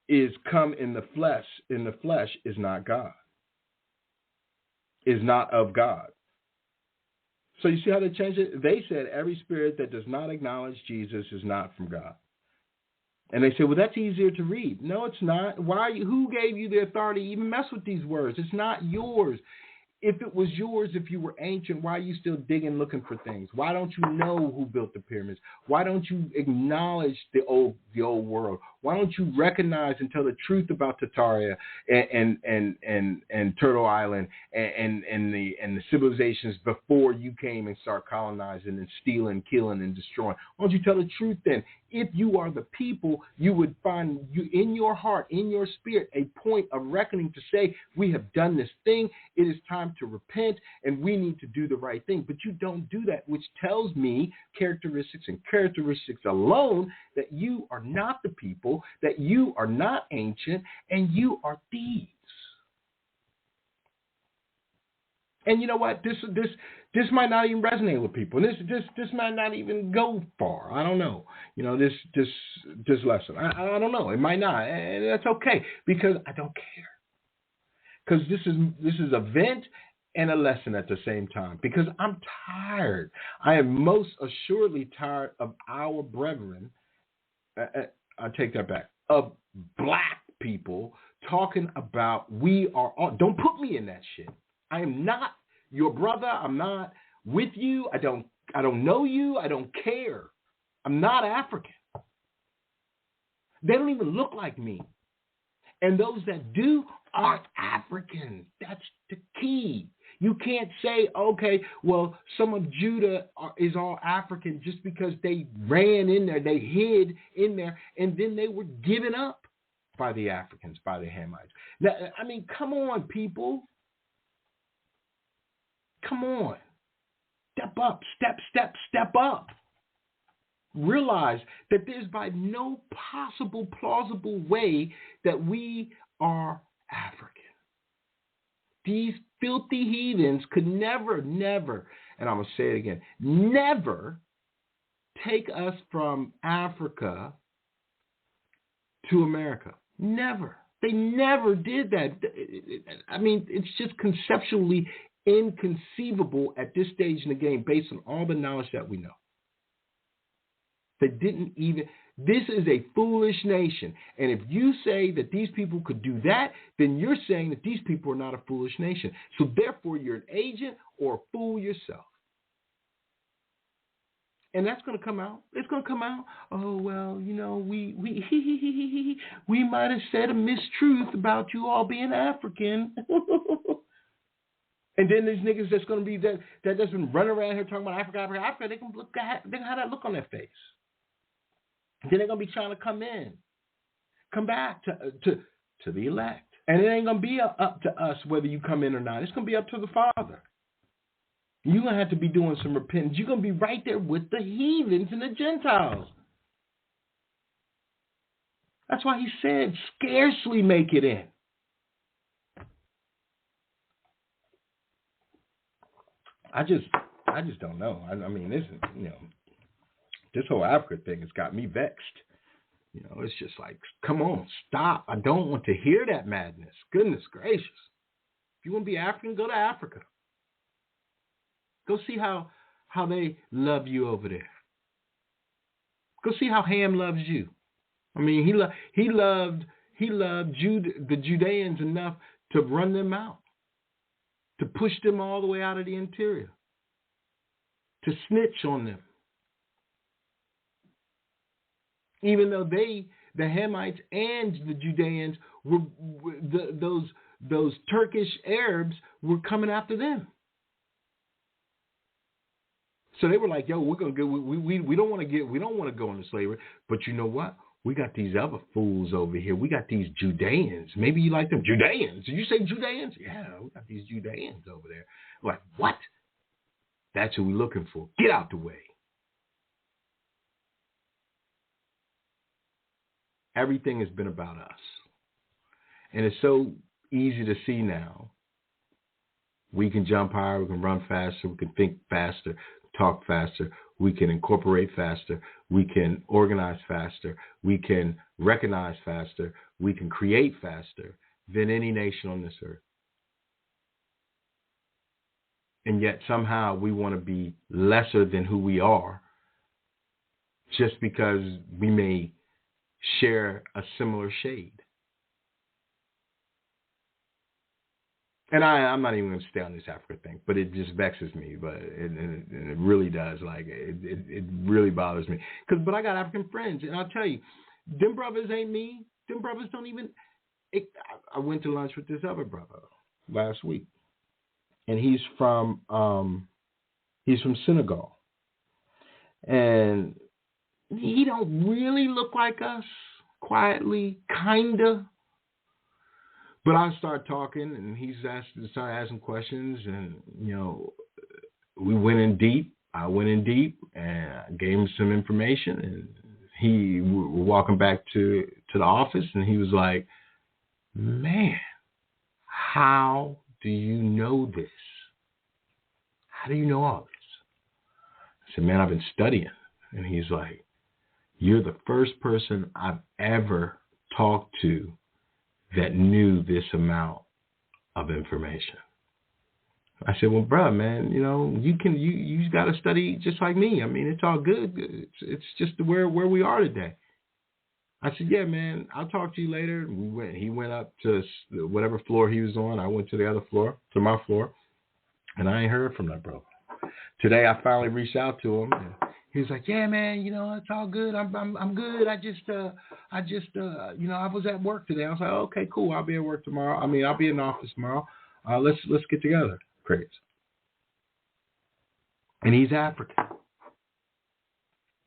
is come in the flesh is not God, is not of God. So you see how they changed it? They said every spirit that does not acknowledge Jesus is not from God. And they say, well, that's easier to read. No, it's not. Who gave you the authority to even mess with these words? It's not yours. If it was yours, if you were ancient, why are you still digging, looking for things? Why don't you know who built the pyramids? Why don't you acknowledge the old world? Why don't you recognize and tell the truth about Tartaria and Turtle Island and the civilizations before you came and start colonizing and stealing, killing, and destroying? Why don't you tell the truth then? If you are the people, you would find you in your heart, in your spirit, a point of reckoning to say, we have done this thing. It is time to repent, and we need to do the right thing. But you don't do that, which tells me characteristics alone that you are not the people, that you are not ancient, and you are thieves. And you know what? This might not even resonate with people. This might not even go far. I don't know. This lesson. I don't know. It might not, and that's okay because I don't care. Because this is a vent and a lesson at the same time. Because I'm tired. I am most assuredly tired of our brethren. I take that back. Of black people talking about we are all. Don't put me in that shit. I am not your brother. I'm not with you. I don't know you. I don't care. I'm not African. They don't even look like me. And those that do aren't African. That's the key. You can't say, okay, well, some of Judah is all African just because they ran in there, they hid in there, and then they were given up by the Africans, by the Hamites. Now, I mean, come on, people. Come on. Step up. Step up. Realize that there's by no possible plausible way that we are African. These filthy heathens could never, and I'm going to say it again, never take us from Africa to America. Never. They never did that. I mean, it's just conceptually inconceivable at this stage in the game based on all the knowledge that we know. They didn't even, this is a foolish nation. And if you say that these people could do that, then you're saying that these people are not a foolish nation. So therefore, you're an agent or a fool yourself. And that's going to come out. It's going to come out. Oh, well, you know, we might have said a mistruth about you all being African. And then these niggas that's going to be that that's been running around here talking about Africa, they can have that look on their face. Then they're going to be trying to come back to the elect. And it ain't going to be up to us whether you come in or not. It's going to be up to the Father. You're going to have to be doing some repentance. You're going to be right there with the heathens and the Gentiles. That's why he said, scarcely make it in. I just don't know. I mean, this is, you know, this whole Africa thing has got me vexed. You know, it's just like, come on, stop. I don't want to hear that madness. Goodness gracious. If you want to be African, go to Africa. Go see how they love you over there. Go see how Ham loves you. I mean, he loved the Judeans enough to run them out, to push them all the way out of the interior, to snitch on them. Even though the Hamites and the Judeans were those Turkish Arabs were coming after them. So they were like, "Yo, we're gonna go. We don't want to go into slavery, but you know what? We got these other fools over here. We got these Judeans. Maybe you like them Judeans? Did you say Judeans? Yeah, we got these Judeans over there. We're like, what? That's who we're looking for. Get out the way." Everything has been about us, and it's so easy to see now. We can jump higher. We can run faster. We can think faster. Talk faster, we can incorporate faster, we can organize faster, we can recognize faster, we can create faster than any nation on this earth. And yet somehow we want to be lesser than who we are just because we may share a similar shade. And I'm not even going to stay on this Africa thing, but it just vexes me. But it really does. Like, it really bothers me. But I got African friends, and I'll tell you, them brothers ain't me. Them brothers don't even. I went to lunch with this other brother last week, and he's from Senegal, and he don't really look like us. Quietly, kinda. But I started talking, and he started asking questions, and, you know, we went in deep. I went in deep, and I gave him some information, and we were walking back to the office, and he was like, "Man, how do you know this? How do you know all this?" I said, "Man, I've been studying." And he's like, "You're the first person I've ever talked to that knew this amount of information." I said, "Well, bro, man, you know, you got to study just like me. I mean, it's all good. It's just where we are today." I said, "Yeah, man, I'll talk to you later." He went up to whatever floor he was on. I went to the other floor, to my floor, and I ain't heard from that brother. Today, I finally reached out to him. And he was like, "Yeah, man, you know, it's all good. I'm good. I just, you know, I was at work today." I was like, "Okay, cool. I'll be at work tomorrow. I mean, I'll be in the office tomorrow. Let's get together." Great. And he's African.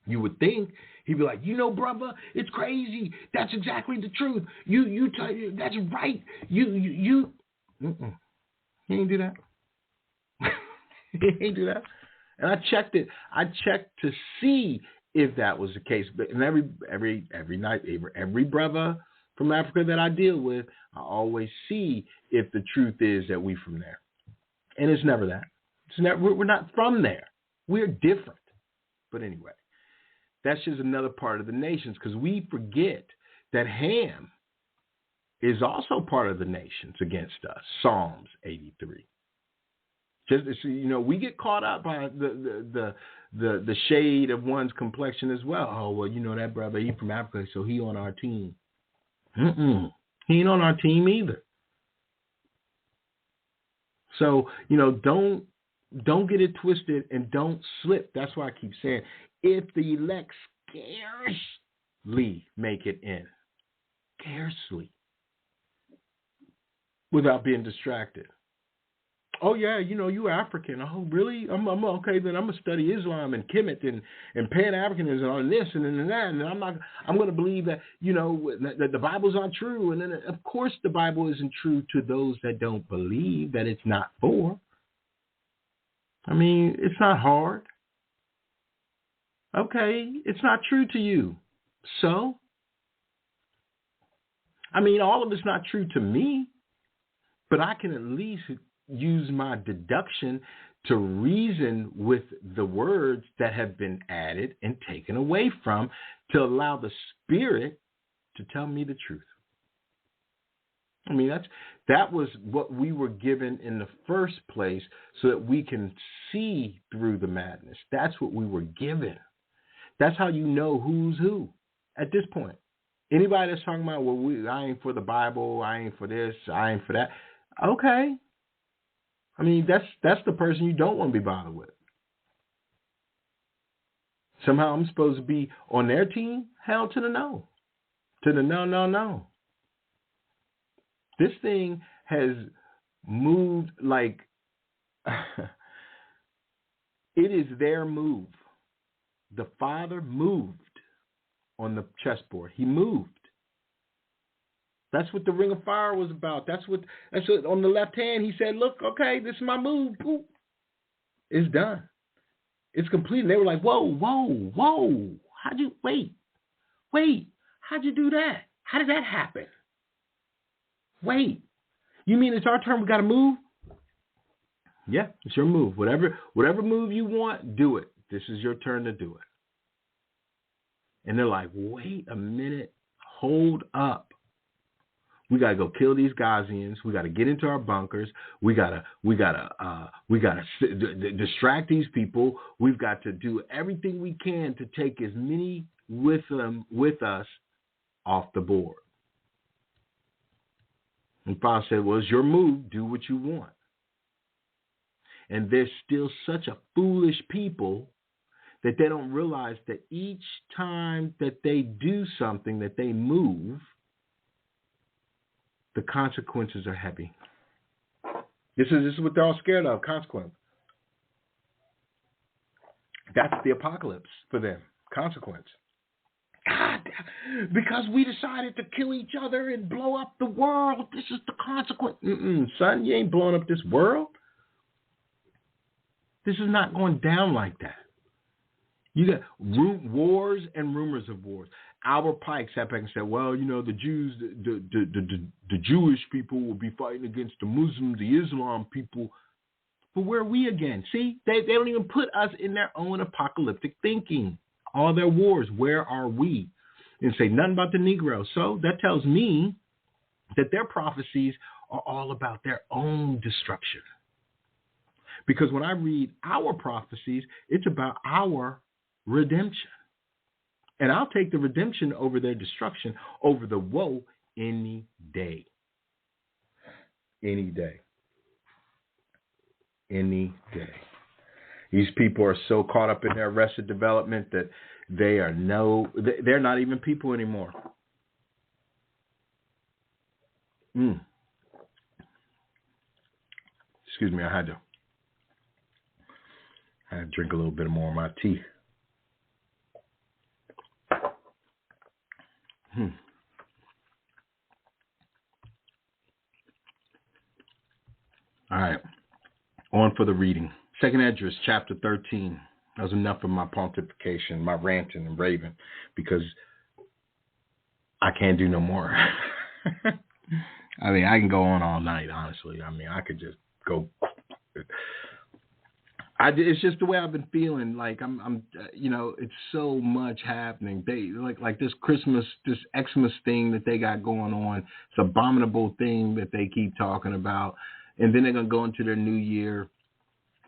You would think he'd be like, "You know, brother, it's crazy. That's exactly the truth. That's right. You." Mm-mm. He ain't do that. He ain't do that. And I checked it. I checked to see if that was the case. But and every night, every brother from Africa that I deal with, I always see if the truth is that we from there. And it's never that. We're not from there. We're different. But anyway, that's just another part of the nations, because we forget that Ham is also part of the nations against us. Psalms 83. Just, you know, we get caught up by the shade of one's complexion as well. Oh, well, you know, that brother, he from Africa, so he on our team. He ain't on our team either. So, you know, don't Don't get it twisted and don't slip. That's why I keep saying, if the elect scarcely make it in, scarcely, without being distracted. Oh, yeah, you African. Oh, really? I'm okay, then I'm going to study Islam and Kemet and Pan-Africanism and this and that. And I'm going to believe that, that the Bible's not true. And then, of course, the Bible isn't true to those that don't believe that it's not for. I mean, it's not hard. Okay, it's not true to you. So, I mean, all of it's not true to me, but I can at least use my deduction to reason with the words that have been added and taken away from to allow the Spirit to tell me the truth. I mean, that was what we were given in the first place so that we can see through the madness. That's what we were given. That's how you know who's who at this point. Anybody that's talking about, well, I ain't for the Bible, I ain't for this, I ain't for that. Okay. I mean, that's the person you don't want to be bothered with. Somehow I'm supposed to be on their team? Hell to the no. To the no. This thing has moved like it is their move. The Father moved on the chessboard. He moved. That's what the Ring of Fire was about. That's what on the left hand he said, look, okay, this is my move. Boop. It's done. It's complete. And they were like, whoa. How'd you wait? How'd you do that? How did that happen? Wait. You mean it's our turn? We gotta move? Yeah, it's your move. Whatever move you want, do it. This is your turn to do it. And they're like, wait a minute, hold up. We gotta go kill these Gazians. We gotta get into our bunkers. We gotta distract these people. We've got to do everything we can to take as many with us off the board. And Paul said, well, it's your move. Do what you want. And there's still such a foolish people that they don't realize that each time that they do something, that they move, the consequences are heavy. This is what they're all scared of, consequence. That's the apocalypse for them, consequence. God, because we decided to kill each other and blow up the world, this is the consequence. Son, you ain't blowing up this world. This is not going down like that. You got wars and rumors of wars. Albert Pike sat back and said, well, the Jews, the Jewish people will be fighting against the Muslims, the Islam people. But where are we again? See, they don't even put us in their own apocalyptic thinking. All their wars, where are we? And say nothing about the Negro. So that tells me that their prophecies are all about their own destruction. Because when I read our prophecies, it's about our redemption. And I'll take the redemption over their destruction, over the woe, any day. Any day. Any day. These people are so caught up in their arrested development that they're not even people anymore. Excuse me, I had to drink a little bit more of my tea. All right, on for the reading. 2nd Esdras, chapter 13. That was enough of my pontification, my ranting and raving, because I can't do no more. I mean, I can go on all night, honestly. I mean, I could just go. It's just the way I've been feeling. Like I'm it's so much happening. They like this Christmas, this Xmas thing that they got going on. It's an abominable thing that they keep talking about, and then they're gonna go into their new year.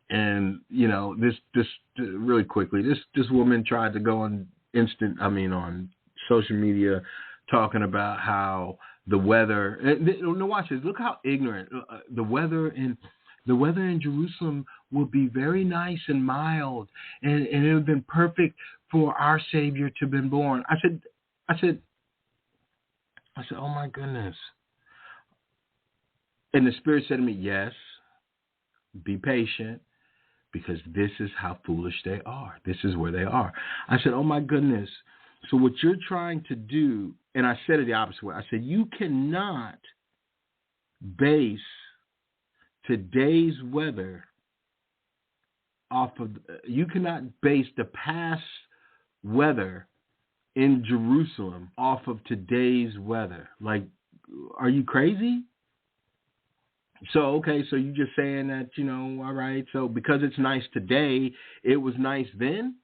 And this really quickly, this woman tried to go on social media, talking about how the weather. No, watch this. Look how ignorant the weather in Jerusalem will be very nice and mild, and it would have been perfect for our Savior to have been born. I said, oh my goodness. And the Spirit said to me, yes, be patient, because this is how foolish they are. This is where they are. I said, oh my goodness. So what you're trying to do, and I said it the opposite way. I said, you cannot base today's weather you cannot base the past weather in Jerusalem off of today's weather. Like, are you crazy? So, okay, so you're just saying that, all right, so because it's nice today, it was nice then?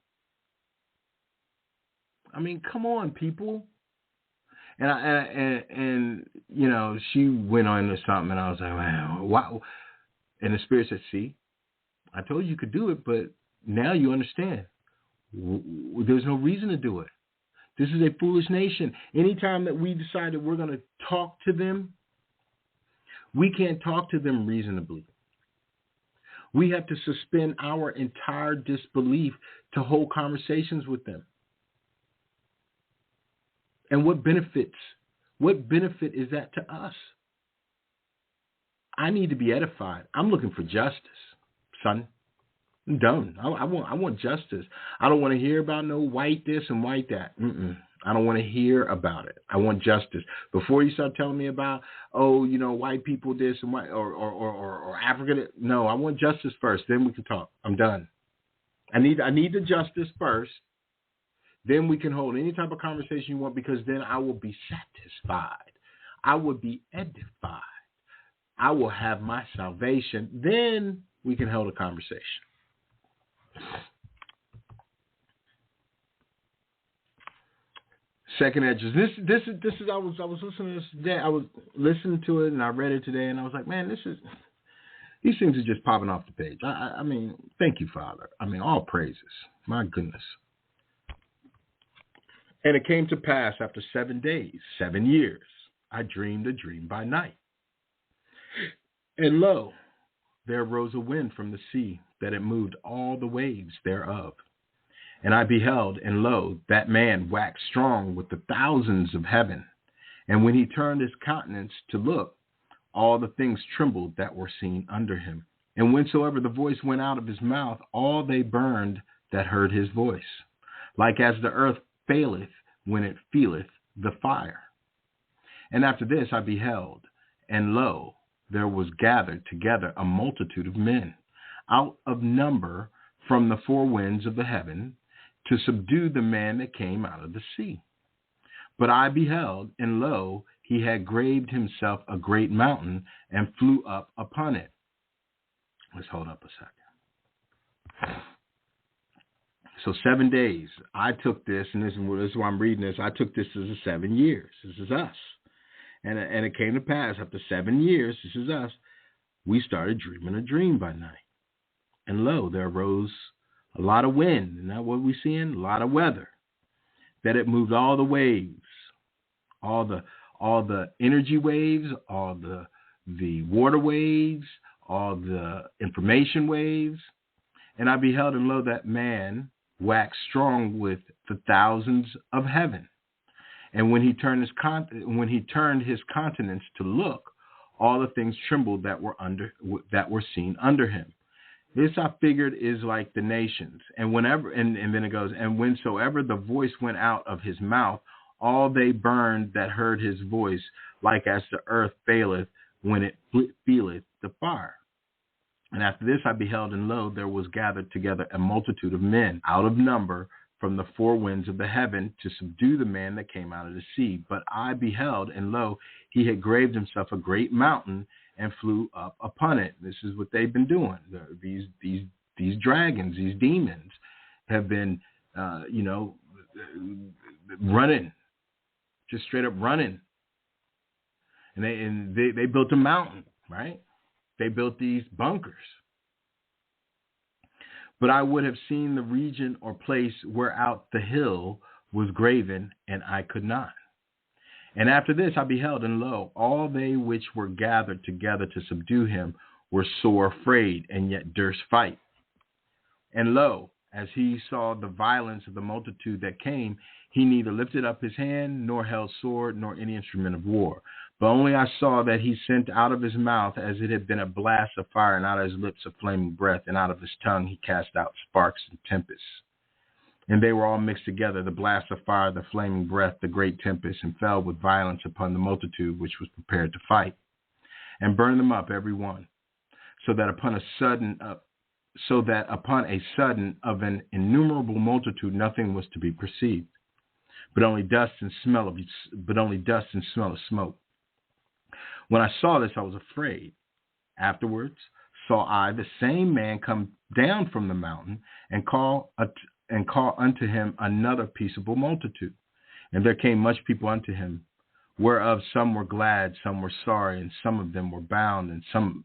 I mean, come on, people. And she went on to something, and I was like, wow, wow. And the Spirit said, see, I told you could do it, but now you understand. There's no reason to do it. This is a foolish nation. Anytime that we decide that we're going to talk to them, we can't talk to them reasonably. We have to suspend our entire disbelief to hold conversations with them. And what benefit is that to us? I need to be edified. I'm looking for justice, son. I'm done. I want justice. I don't want to hear about no white this and white that. I don't want to hear about it. I want justice. Before you start telling me about, white people this and white or African. No, I want justice first. Then we can talk. I'm done. I need the justice first. Then we can hold any type of conversation you want, because then I will be satisfied. I will be edified. I will have my salvation. Then we can hold a conversation. Second Esdras. This is I was listening to this today. I was listening to it and I read it today, and I was like, man, these things are just popping off the page. I mean, thank you, Father. I mean, all praises. My goodness. And it came to pass after 7 days, 7 years, I dreamed a dream by night. And lo, there arose a wind from the sea, that it moved all the waves thereof. And I beheld, and lo, that man waxed strong with the thousands of heaven. And when he turned his countenance to look, all the things trembled that were seen under him. And whensoever the voice went out of his mouth, all they burned that heard his voice, like as the earth faileth when it feeleth the fire. And after this I beheld, and lo, there was gathered together a multitude of men, out of number from the four winds of the heaven, to subdue the man that came out of the sea. But I beheld, and lo, he had graved himself a great mountain, and flew up upon it. Let's hold up a second. So 7 days, I took this, and this is why I'm reading this. I took this as 7 years. This is us. And it came to pass after 7 years, this is us, we started dreaming a dream by night. And lo, there arose a lot of wind. Isn't that what we're seeing? A lot of weather. That it moved all the waves, all the energy waves, all the water waves, all the information waves. And I beheld, and lo, that man waxed strong with the thousands of heaven. And when he turned his countenance to look, all the things trembled that were seen under him. This I figured is like the nations. And then it goes, and whensoever the voice went out of his mouth, all they burned that heard his voice, like as the earth faileth when it feeleth the fire. And after this I beheld, and lo, there was gathered together a multitude of men, out of number, from the four winds of the heaven, to subdue the man that came out of the sea. But I beheld, and lo, he had graved himself a great mountain, and flew up upon it. This is what they've been doing. These dragons, these demons, have been, running, just straight up running. And they built a mountain, right? They built these bunkers. But I would have seen the region or place whereout the hill was graven, and I could not. And after this I beheld, and lo, all they which were gathered together to subdue him were sore afraid, and yet durst fight. And lo, as he saw the violence of the multitude that came, he neither lifted up his hand, nor held sword, nor any instrument of war. But only I saw that he sent out of his mouth as it had been a blast of fire, and out of his lips a flaming breath, and out of his tongue he cast out sparks and tempests. And they were all mixed together, the blast of fire, the flaming breath, the great tempest, and fell with violence upon the multitude which was prepared to fight, and burned them up every one, so that upon a sudden of an innumerable multitude nothing was to be perceived, but only dust and smell of smoke. When I saw this, I was afraid. Afterwards saw I the same man come down from the mountain, and call unto him another peaceable multitude. And there came much people unto him, whereof some were glad, some were sorry, and some of them were bound, and some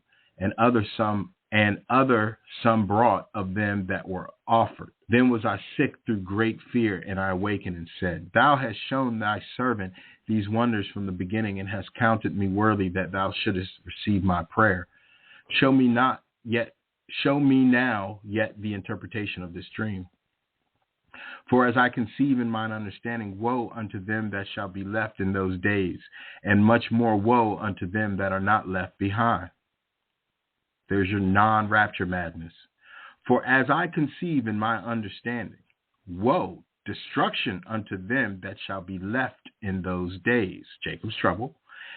brought of them that were offered. Then was I sick through great fear, and I awakened and said, Thou hast shown thy servant these wonders from the beginning, and hast counted me worthy that thou shouldest receive my prayer. Show me now yet the interpretation of this dream. For as I conceive in mine understanding, woe unto them that shall be left in those days, and much more woe unto them that are not left behind. There's your non-rapture madness. For as I conceive in my understanding, woe, destruction unto them that shall be left in those days, Jacob's trouble,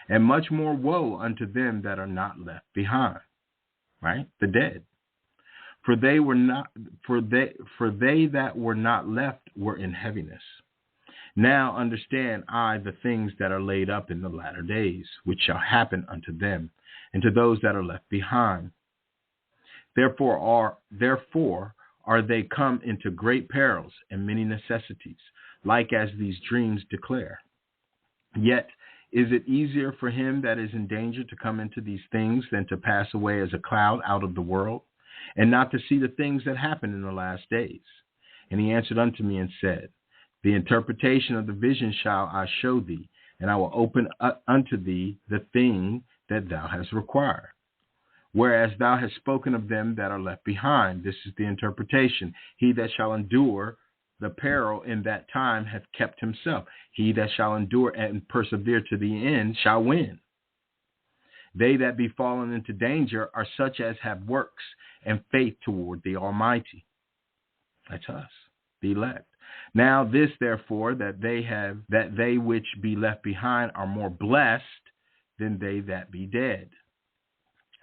and much more woe unto them that are not left behind, right? The dead. For they that were not left were in heaviness. Now understand I the things that are laid up in the latter days, which shall happen unto them, and to those that are left behind. Therefore are they come into great perils and many necessities, like as these dreams declare. Yet is it easier for him that is in danger to come into these things than to pass away as a cloud out of the world, and not to see the things that happen in the last days? And he answered unto me and said, The interpretation of the vision shall I show thee, and I will open unto thee the thing that thou hast required. Whereas thou hast spoken of them that are left behind, this is the interpretation. He that shall endure the peril in that time hath kept himself. He that shall endure and persevere to the end shall win. They that be fallen into danger are such as have works and faith toward the Almighty. That's us, the elect. Now this, therefore, that they which be left behind are more blessed than they that be dead.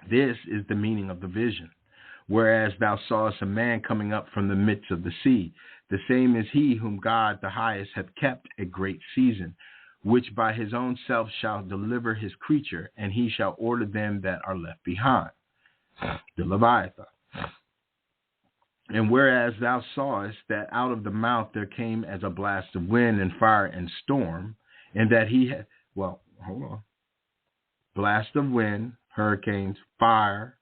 This is the meaning of the vision. Whereas thou sawest a man coming up from the midst of the sea, the same is he whom God the highest hath kept a great season, which by his own self shall deliver his creature, and he shall order them that are left behind. The Leviathan. And whereas thou sawest that out of the mouth there came as a blast of wind and fire and storm, and that he had, blast of wind, hurricanes, fire,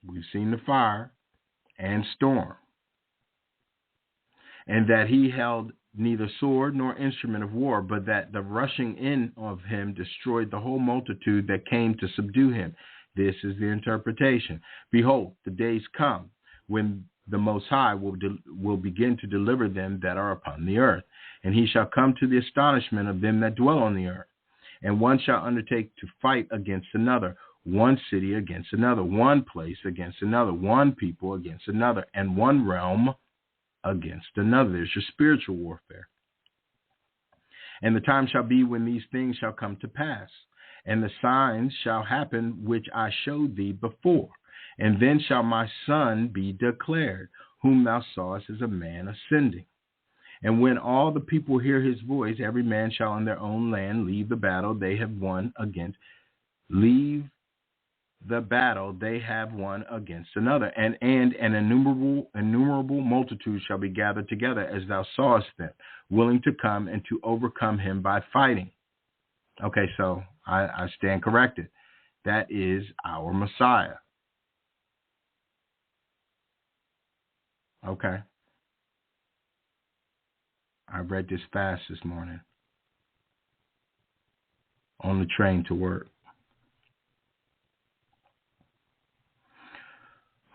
we've seen the fire, and storm. And that he held neither sword nor instrument of war, but that the rushing in of him destroyed the whole multitude that came to subdue him. This is the interpretation. Behold, the days come when the Most High will begin to deliver them that are upon the earth. And he shall come to the astonishment of them that dwell on the earth. And one shall undertake to fight against another, one city against another, one place against another, one people against another, and one realm against another. There's your spiritual warfare. And the time shall be when these things shall come to pass, and the signs shall happen which I showed thee before. And then shall my son be declared, whom thou sawest as a man ascending. And when all the people hear his voice, every man shall in their own land leave the battle they have won against another, and an innumerable multitude shall be gathered together, as thou sawest them, willing to come and to overcome him by fighting. Okay, so I stand corrected. That is our Messiah. Okay. I read this fast this morning on the train to work.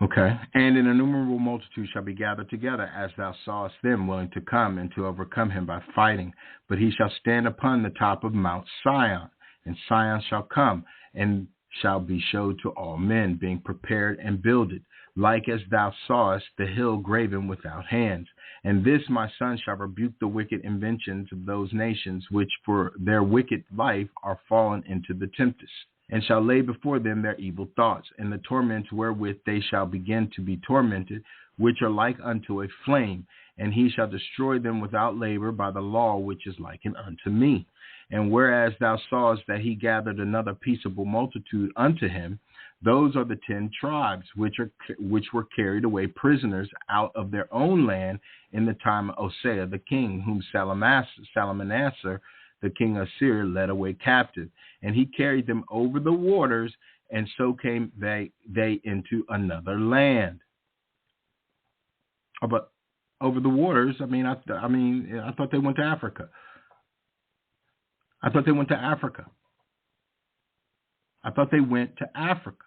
Okay. And an innumerable multitude shall be gathered together, as thou sawest them, willing to come and to overcome him by fighting. But he shall stand upon the top of Mount Sion, and Sion shall come, and shall be showed to all men, being prepared and builded, like as thou sawest the hill graven without hands. And this my son shall rebuke the wicked inventions of those nations, which for their wicked life are fallen into the tempest, and shall lay before them their evil thoughts, and the torments wherewith they shall begin to be tormented, which are like unto a flame. And he shall destroy them without labor by the law which is likened unto me. And whereas thou sawest that he gathered another peaceable multitude unto him, those are the 10 tribes which were carried away prisoners out of their own land in the time of Osea the king, whom Salmanasar the king of Assyria led away captive. And he carried them over the waters, and so came they into another land. But over the waters, I thought they went to Africa. I thought they went to Africa.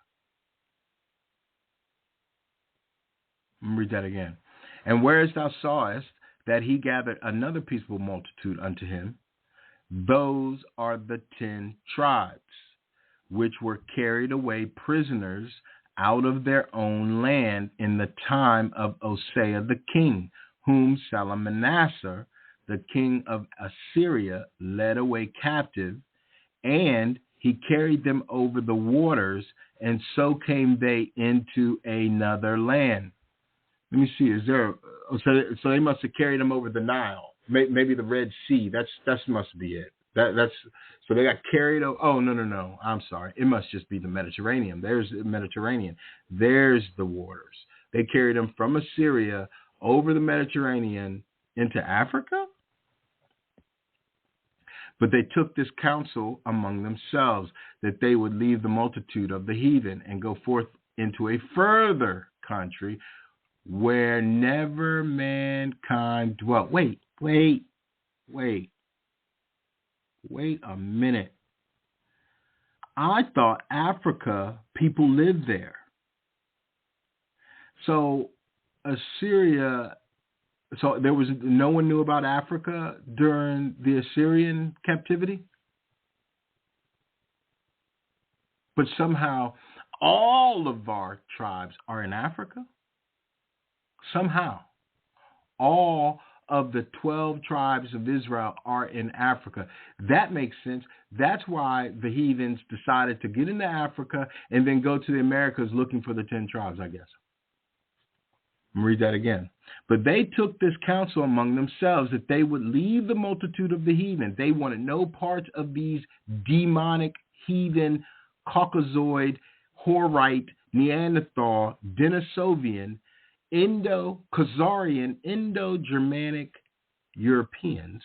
Let me read that again. And whereas thou sawest that he gathered another peaceable multitude unto him, those are the 10 tribes, which were carried away prisoners out of their own land in the time of Osea the king, whom Salmanasar the king of Assyria led away captive, and he carried them over the waters, and so came they into another land. Let me see. So they must have carried them over the Nile, maybe the Red Sea. That must be it. So they got carried over. Oh, no. I'm sorry. It must just be the Mediterranean. There's the Mediterranean. There's the waters. They carried them from Assyria over the Mediterranean into Africa. But they took this counsel among themselves, that they would leave the multitude of the heathen and go forth into a further country where never mankind dwelt. Wait a minute. I thought Africa, people lived there. So Assyria, so there was no one knew about Africa during the Assyrian captivity? But somehow all of our tribes are in Africa? Somehow all of the 12 tribes of Israel are in Africa. That makes sense. That's why the heathens decided to get into Africa and then go to the Americas looking for the 10 tribes, I guess. Let me read that again. But they took this counsel among themselves, that they would leave the multitude of the heathen. They wanted no part of these demonic, heathen, Caucasoid, Horite, Neanderthal, Denisovian, Indo-Khazarian, Indo-Germanic Europeans.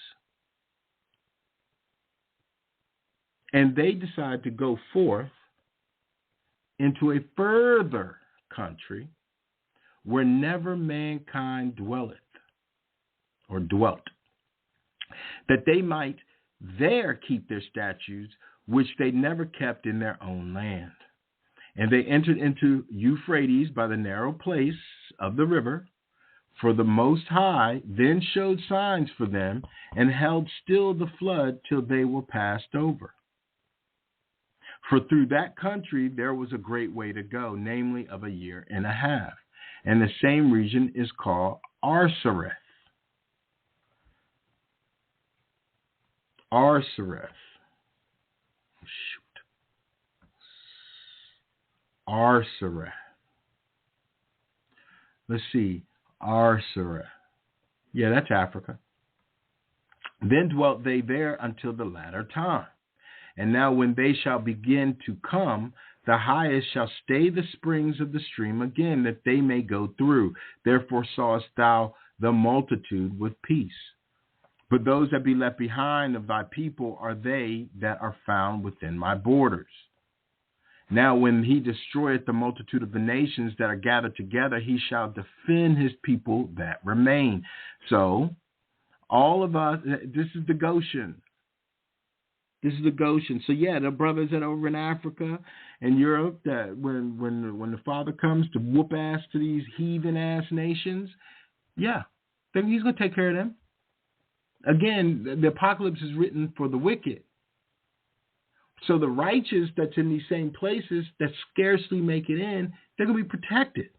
And they decided to go forth into a further country where never mankind dwelt, that they might there keep their statutes, which they never kept in their own land. And they entered into Euphrates by the narrow place of the river, for the Most High then showed signs for them, and held still the flood till they were passed over. For through that country there was a great way to go, namely of a year and a half. And the same region is called Arsareth. Arsareth. Arsareth. Let's see. Arsareth. Yeah, that's Africa. Then dwelt they there until the latter time. And now when they shall begin to come, the highest shall stay the springs of the stream again, that they may go through. Therefore sawest thou the multitude with peace. But those that be left behind of thy people are they that are found within my borders. Now when he destroyeth the multitude of the nations that are gathered together, he shall defend his people that remain. So all of us, this is the Goshen. This is the Goshen. So yeah, the brothers that are over in Africa and Europe, that when the Father comes to whoop ass to these heathen ass nations, yeah, then he's going to take care of them. Again, the apocalypse is written for the wicked. So the righteous that's in these same places that scarcely make it in, they're going to be protected.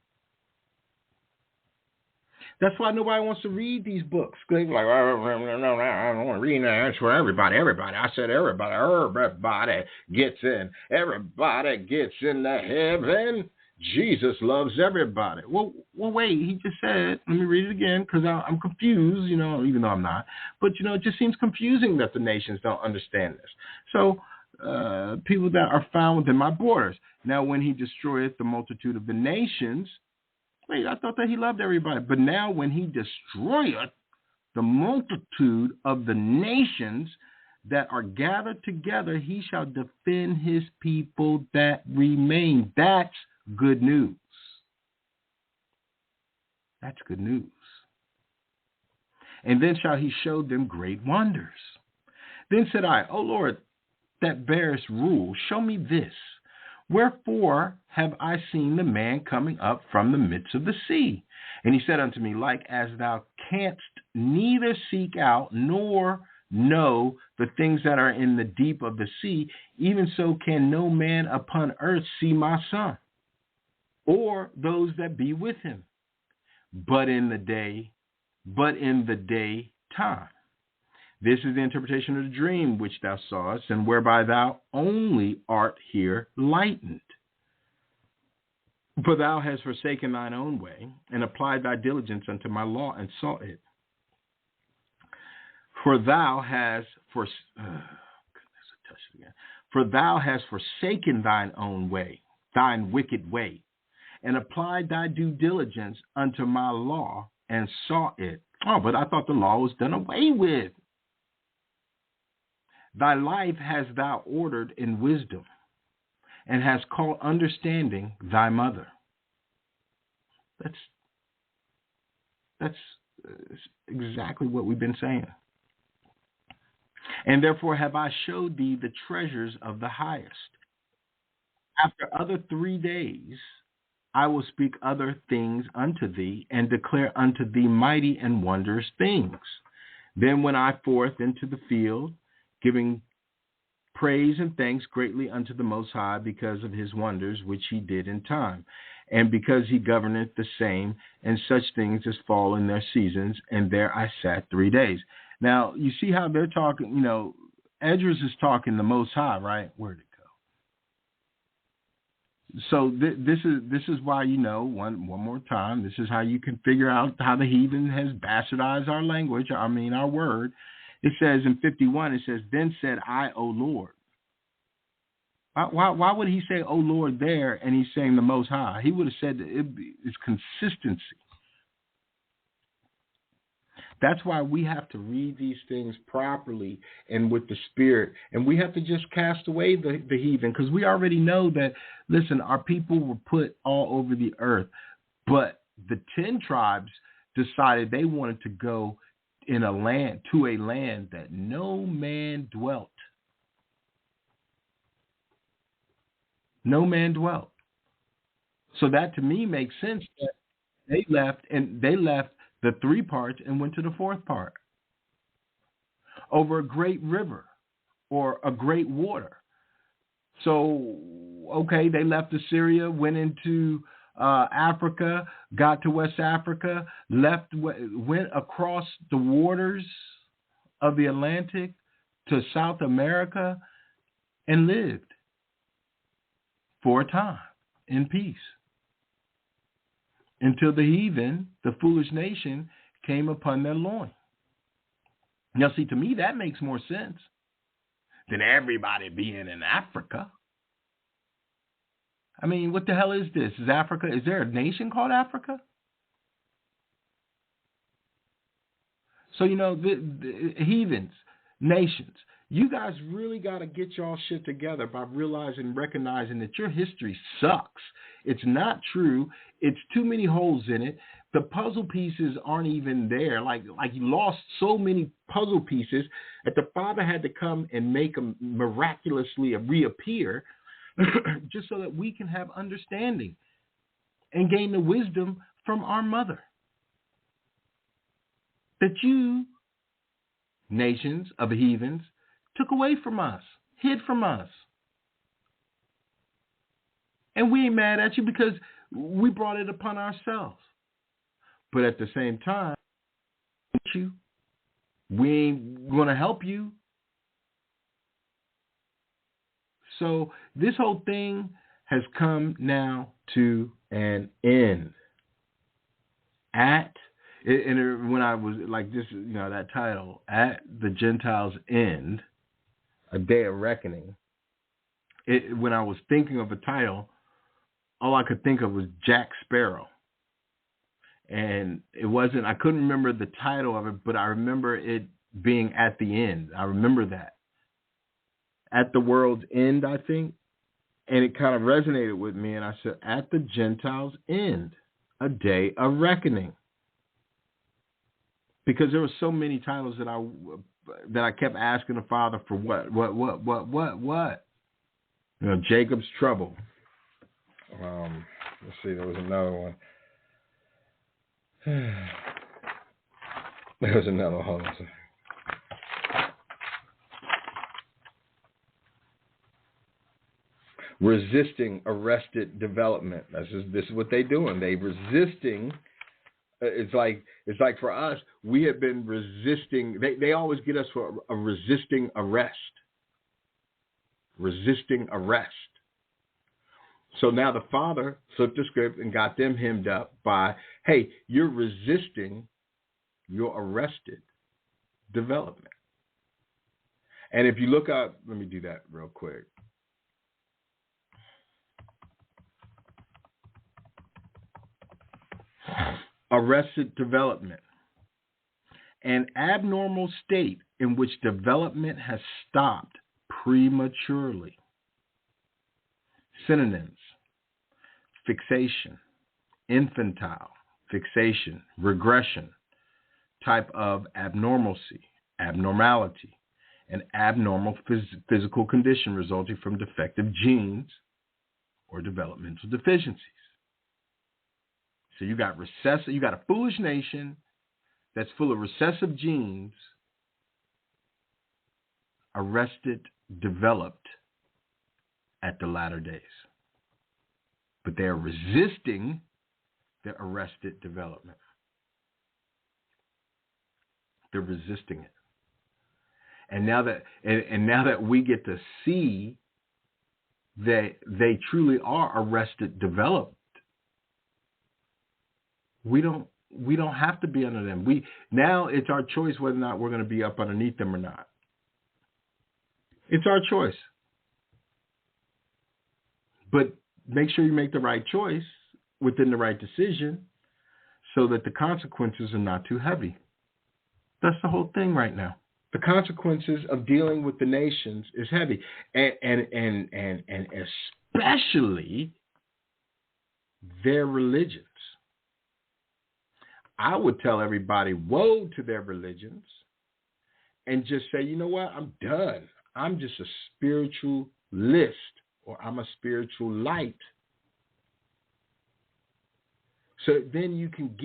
That's why nobody wants to read these books. They're like, no, I don't want to read that. That's for everybody. I said everybody. Everybody gets in. Everybody gets into heaven. Jesus loves everybody. Well, wait. He just said, let me read it again because I'm confused, even though I'm not. But, it just seems confusing that the nations don't understand this. So people that are found within my borders. Now, when he destroyeth the multitude of the nations, wait, I thought that he loved everybody. But now when he destroyeth the multitude of the nations that are gathered together, he shall defend his people that remain. That's good news. That's good news. And then shall he show them great wonders. Then said I, O Lord, that bearest rule, show me this. Wherefore have I seen the man coming up from the midst of the sea? And he said unto me, like as thou canst neither seek out nor know the things that are in the deep of the sea, even so can no man upon earth see my son, or those that be with him, but in the day time. This is the interpretation of the dream which thou sawest, and whereby thou only art here lightened. For thou hast forsaken thine own way, and applied thy diligence unto my law, and sought it. For thou hast forsaken thine own way, thine wicked way, and applied thy due diligence unto my law, and sought it. Oh, but I thought the law was done away with. Thy life hast thou ordered in wisdom, and hast called understanding thy mother. That's exactly what we've been saying. And therefore have I showed thee the treasures of the highest. After other 3 days I will speak other things unto thee, and declare unto thee mighty and wondrous things. Then went I forth into the field, giving praise and thanks greatly unto the Most High, because of his wonders which he did in time, and because he governeth the same, and such things as fall in their seasons. And there I sat 3 days. Now, you see how they're talking, Esdras is talking the Most High, right? Where'd it go? So this is why, one more time, this is how you can figure out how the heathen has bastardized our language, our word. It says in 51, it says, then said I, O Lord. Why would he say, O Lord, there, and he's saying the Most High? He would have said that it's consistency. That's why we have to read these things properly and with the Spirit. And we have to just cast away the heathen, because we already know that, listen, our people were put all over the earth. But the 10 tribes decided they wanted to go to a land that no man dwelt. No man dwelt. So that to me makes sense that they left the 3 parts and went to the 4th part over a great river or a great water. So, okay, they left Assyria, went into Africa, got to West Africa, went across the waters of the Atlantic to South America, and lived for a time in peace until the heathen, the foolish nation, came upon their loin. Now, see, to me, that makes more sense than everybody being in Africa. What the hell is this? Is Africa? Is there a nation called Africa? So, the heathens, nations, you guys really got to get y'all shit together by recognizing that your history sucks. It's not true. It's too many holes in it. The puzzle pieces aren't even there. Like you lost so many puzzle pieces that the Father had to come and make them miraculously reappear just so that we can have understanding and gain the wisdom from our mother. That you, nations of heathens, took away from us, hid from us. And we ain't mad at you because we brought it upon ourselves. But at the same time, we ain't going to help you. So this whole thing has come now to an end. When I was like this, that title, At the Gentiles' End, A Day of Reckoning, when I was thinking of a title, all I could think of was Jack Sparrow. And I couldn't remember the title of it, but I remember it being at the end. I remember that. At the world's end, I think. And it kind of resonated with me. And I said, at the Gentiles' end, a day of reckoning. Because there were so many titles that I kept asking the Father for what? Jacob's trouble. Let's see, there was another one. There was another. Hold on. Resisting arrested development. This is what they're doing. They resisting. It's like for us, we have been resisting. They always get us for a resisting arrest. Resisting arrest. So now the Father flipped the script and got them hemmed up by, hey, you're resisting your arrested development. And if you look up, let me do that real quick. Arrested development. An abnormal state in which development has stopped prematurely. Synonyms: fixation, infantile, fixation, regression, type of abnormalcy, abnormality, an abnormal physical condition resulting from defective genes or developmental deficiencies. So you got a foolish nation that's full of recessive genes, arrested, developed at the latter days. But they're resisting the arrested development. They're resisting it. And now that we get to see that they truly are arrested developed, we don't have to be under them. Now it's our choice whether or not we're going to be up underneath them or not. It's our choice. But make sure you make the right choice within the right decision so that the consequences are not too heavy. That's the whole thing right now. The consequences of dealing with the nations is heavy. And especially their religions. I would tell everybody, woe to their religions, and just say, you know what, I'm done. I'm just a spiritualist, or I'm a spiritual light. So then you can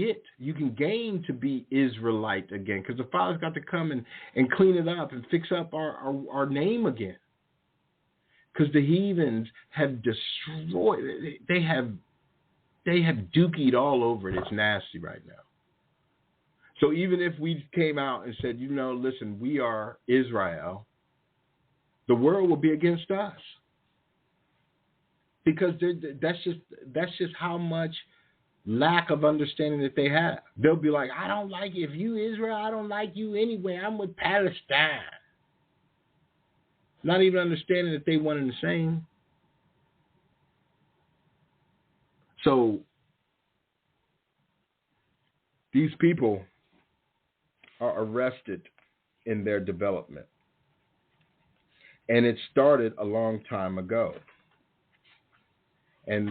gain to be Israelite again, because the Father's got to come and clean it up and fix up our name again. Because the heathens have destroyed, they have dookied all over it. It's nasty right now. So even if we came out and said, listen, we are Israel, the world will be against us. Because that's just how much lack of understanding that they have. They'll be like, I don't like you. If you Israel, I don't like you anyway. I'm with Palestine. Not even understanding that they one and the same. So these people are arrested in their development. And it started a long time ago. And,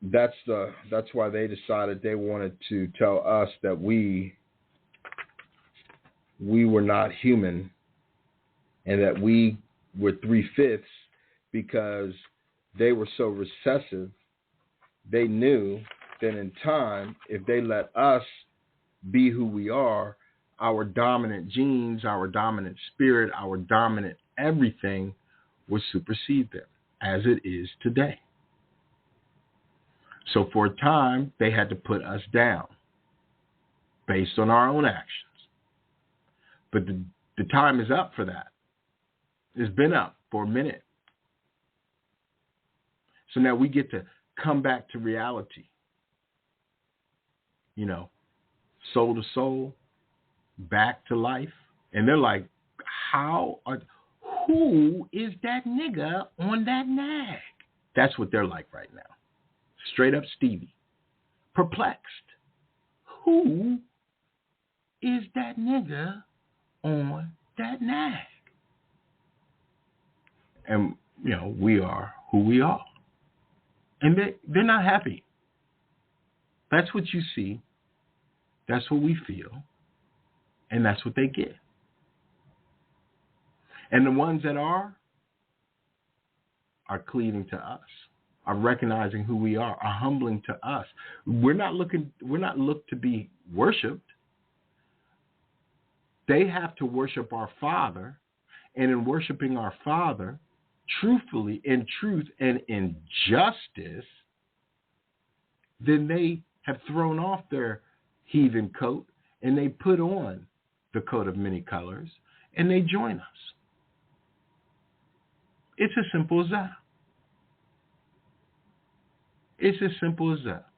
that's why they decided they wanted to tell us that we we were not human and that we were 3/5 because they were so recessive. They knew that in time, if they let us be who we are, our dominant genes, our dominant spirit, our dominant everything would supersede them as it is today. So for a time, they had to put us down based on our own actions. But the time is up for that. It's been up for a minute. So now we get to come back to reality. You know, soul to soul, back to life. And they're like, who is that nigga on that nag? That's what they're like right now. Straight up Stevie. Perplexed. Who is that nigga on that nag? And, you know, we are who we are. And they're not happy. That's what you see. That's what we feel. And that's what they get. And the ones that are cleaving to us, are recognizing who we are humbling to us. We're not looked to be worshipped. They have to worship our Father, and in worshiping our Father, truthfully, in truth and in justice, then they have thrown off their heathen coat and they put on the coat of many colors and they join us. It's as simple as that. It's as simple as that.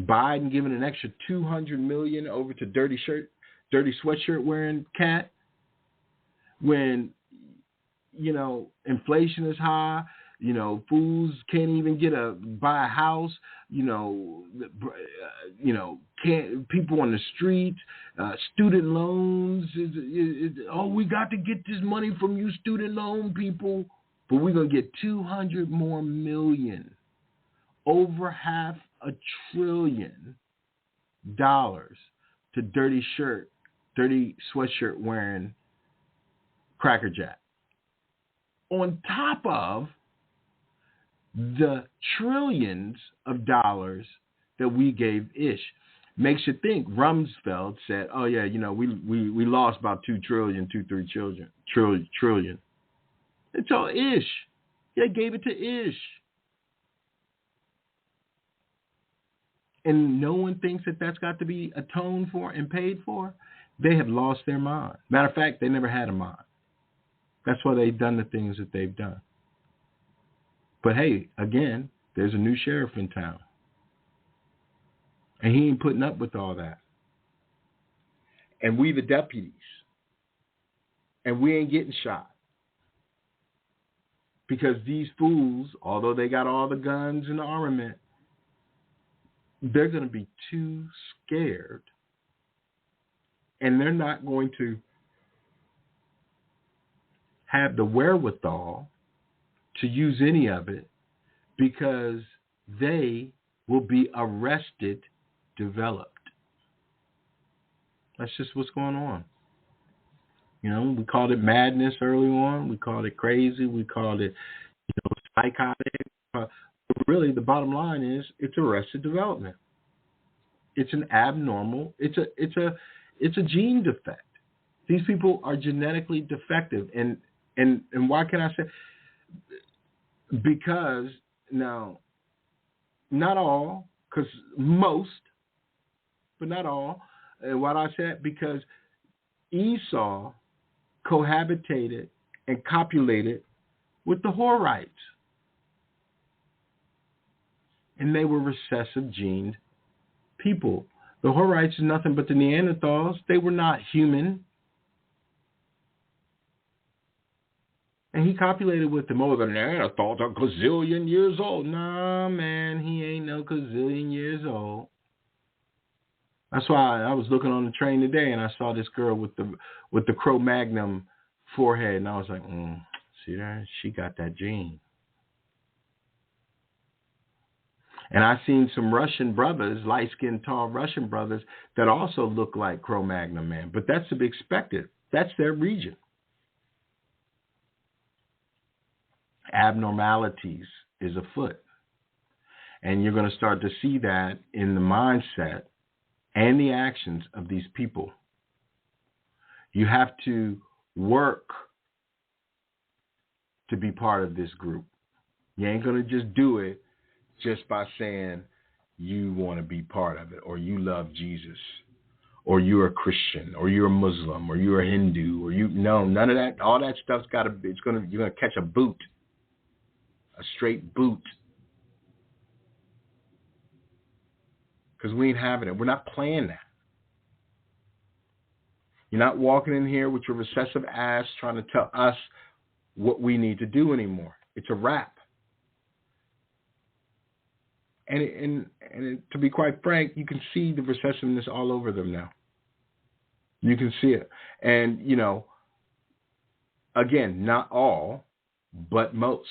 Biden giving an extra $200 million over to dirty sweatshirt wearing cat when, you know, inflation is high, you know, fools can't even buy a house, can't, people on the street, student loans, we got to get this money from you student loan people, but we're going to get $200 more million, over $500 billion to dirty sweatshirt wearing Cracker Jack. On top of the trillions of dollars that we gave Ish. Makes you think. Rumsfeld said, oh yeah, you know, we lost about 2 trillion. It's all Ish. They gave it to Ish. And no one thinks that that's got to be atoned for and paid for. They have lost their mind. Matter of fact, they never had a mind. That's why they've done the things that they've done. But hey, again, there's a new sheriff in town. And he ain't putting up with all that. And we the deputies. And we ain't getting shot. Because these fools, although they got all the guns and the armament, they're going to be too scared. And they're not going to have the wherewithal to use any of it because they will be arrested, developed. That's just what's going on. You know, we called it madness early on. We called it crazy. We called it, psychotic. But really, the bottom line is it's arrested development. It's an abnormal. It's a gene defect. These people are genetically defective, and why can I say? Because now, not all, because most, but not all. And why do I say that? Because Esau cohabitated and copulated with the Horites. And they were recessive gened people. The Horites is nothing but the Neanderthals. They were not human. And he copulated with them. Oh, the Neanderthals are gazillion years old. Nah, man, he ain't no gazillion years old. That's why I was looking on the train today and I saw this girl with the Cro-Magnon forehead, and I was like, see that? She got that gene. And I've seen some Russian brothers, light-skinned, tall Russian brothers that also look like Cro-Magnon man. But that's to be expected. That's their region. Abnormalities is afoot. And you're going to start to see that in the mindset and the actions of these people. You have to work to be part of this group. You ain't going to just do it just by saying you want to be part of it, or you love Jesus, or you're a Christian, or you're a Muslim, or you're a Hindu, or no, none of that. All that stuff's got to be, you're going to catch a boot, a straight boot. Because we ain't having it. We're not playing that. You're not walking in here with your recessive ass trying to tell us what we need to do anymore. It's a wrap. And to be quite frank, you can see the recessiveness all over them now. You can see it. And, again, not all, but most.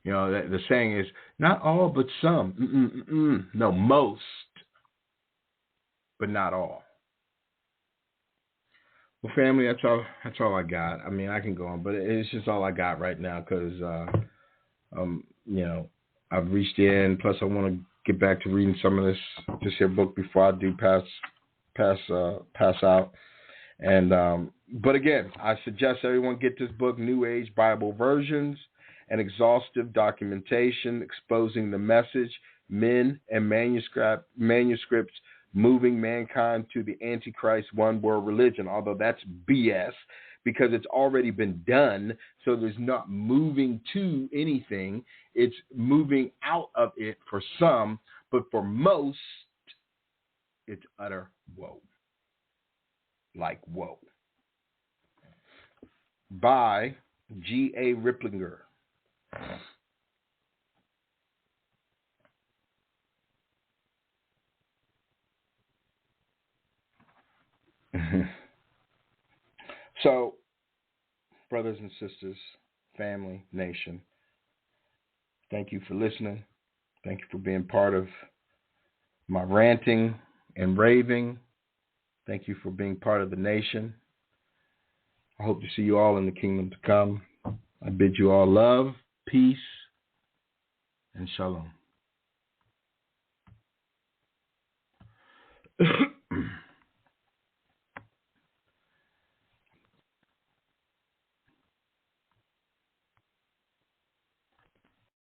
The saying is, not all, but some. No, most, but not all. Well, family, that's all I got. I mean, I can go on, but it's just all I got right now because, I've reached the end. Plus, I want to get back to reading some of this here book before I do pass out. And but again, I suggest everyone get this book, New Age Bible Versions, an exhaustive documentation exposing the message, men, and manuscripts moving mankind to the Antichrist one-world religion, although that's BS because it's already been done, so there's not moving to anything. It's moving out of it for some, but for most, it's utter woe. Like woe. By G.A. Ripplinger. So, brothers and sisters, family, nation, thank you for listening. Thank you for being part of my ranting and raving. Thank you for being part of the nation. I hope to see you all in the kingdom to come. I bid you all love, peace, and shalom.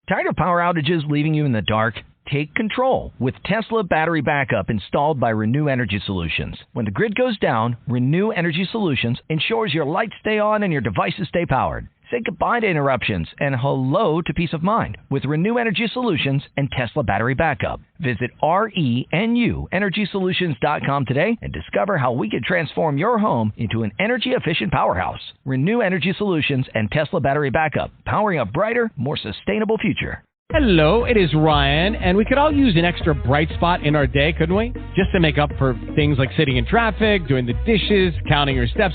Tired of power outages leaving you in the dark? Take control with Tesla Battery Backup installed by Renew Energy Solutions. When the grid goes down, Renew Energy Solutions ensures your lights stay on and your devices stay powered. Say goodbye to interruptions and hello to peace of mind with Renew Energy Solutions and Tesla Battery Backup. Visit RENUEnergysolutions.com today and discover how we can transform your home into an energy-efficient powerhouse. Renew Energy Solutions and Tesla Battery Backup, powering a brighter, more sustainable future. Hello, it is Ryan, and we could all use an extra bright spot in our day, couldn't we? Just to make up for things like sitting in traffic, doing the dishes, counting your steps,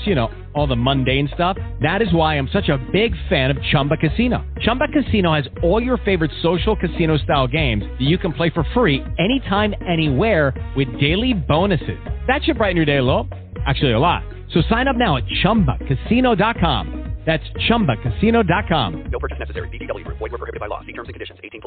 all the mundane stuff. That is why I'm such a big fan of Chumba Casino. Chumba Casino has all your favorite social casino-style games that you can play for free anytime, anywhere with daily bonuses. That should brighten your day a little. Actually, a lot. So sign up now at ChumbaCasino.com. That's ChumbaCasino.com. No purchase necessary. VGW Group. Void where prohibited by law. See terms and conditions. 18+.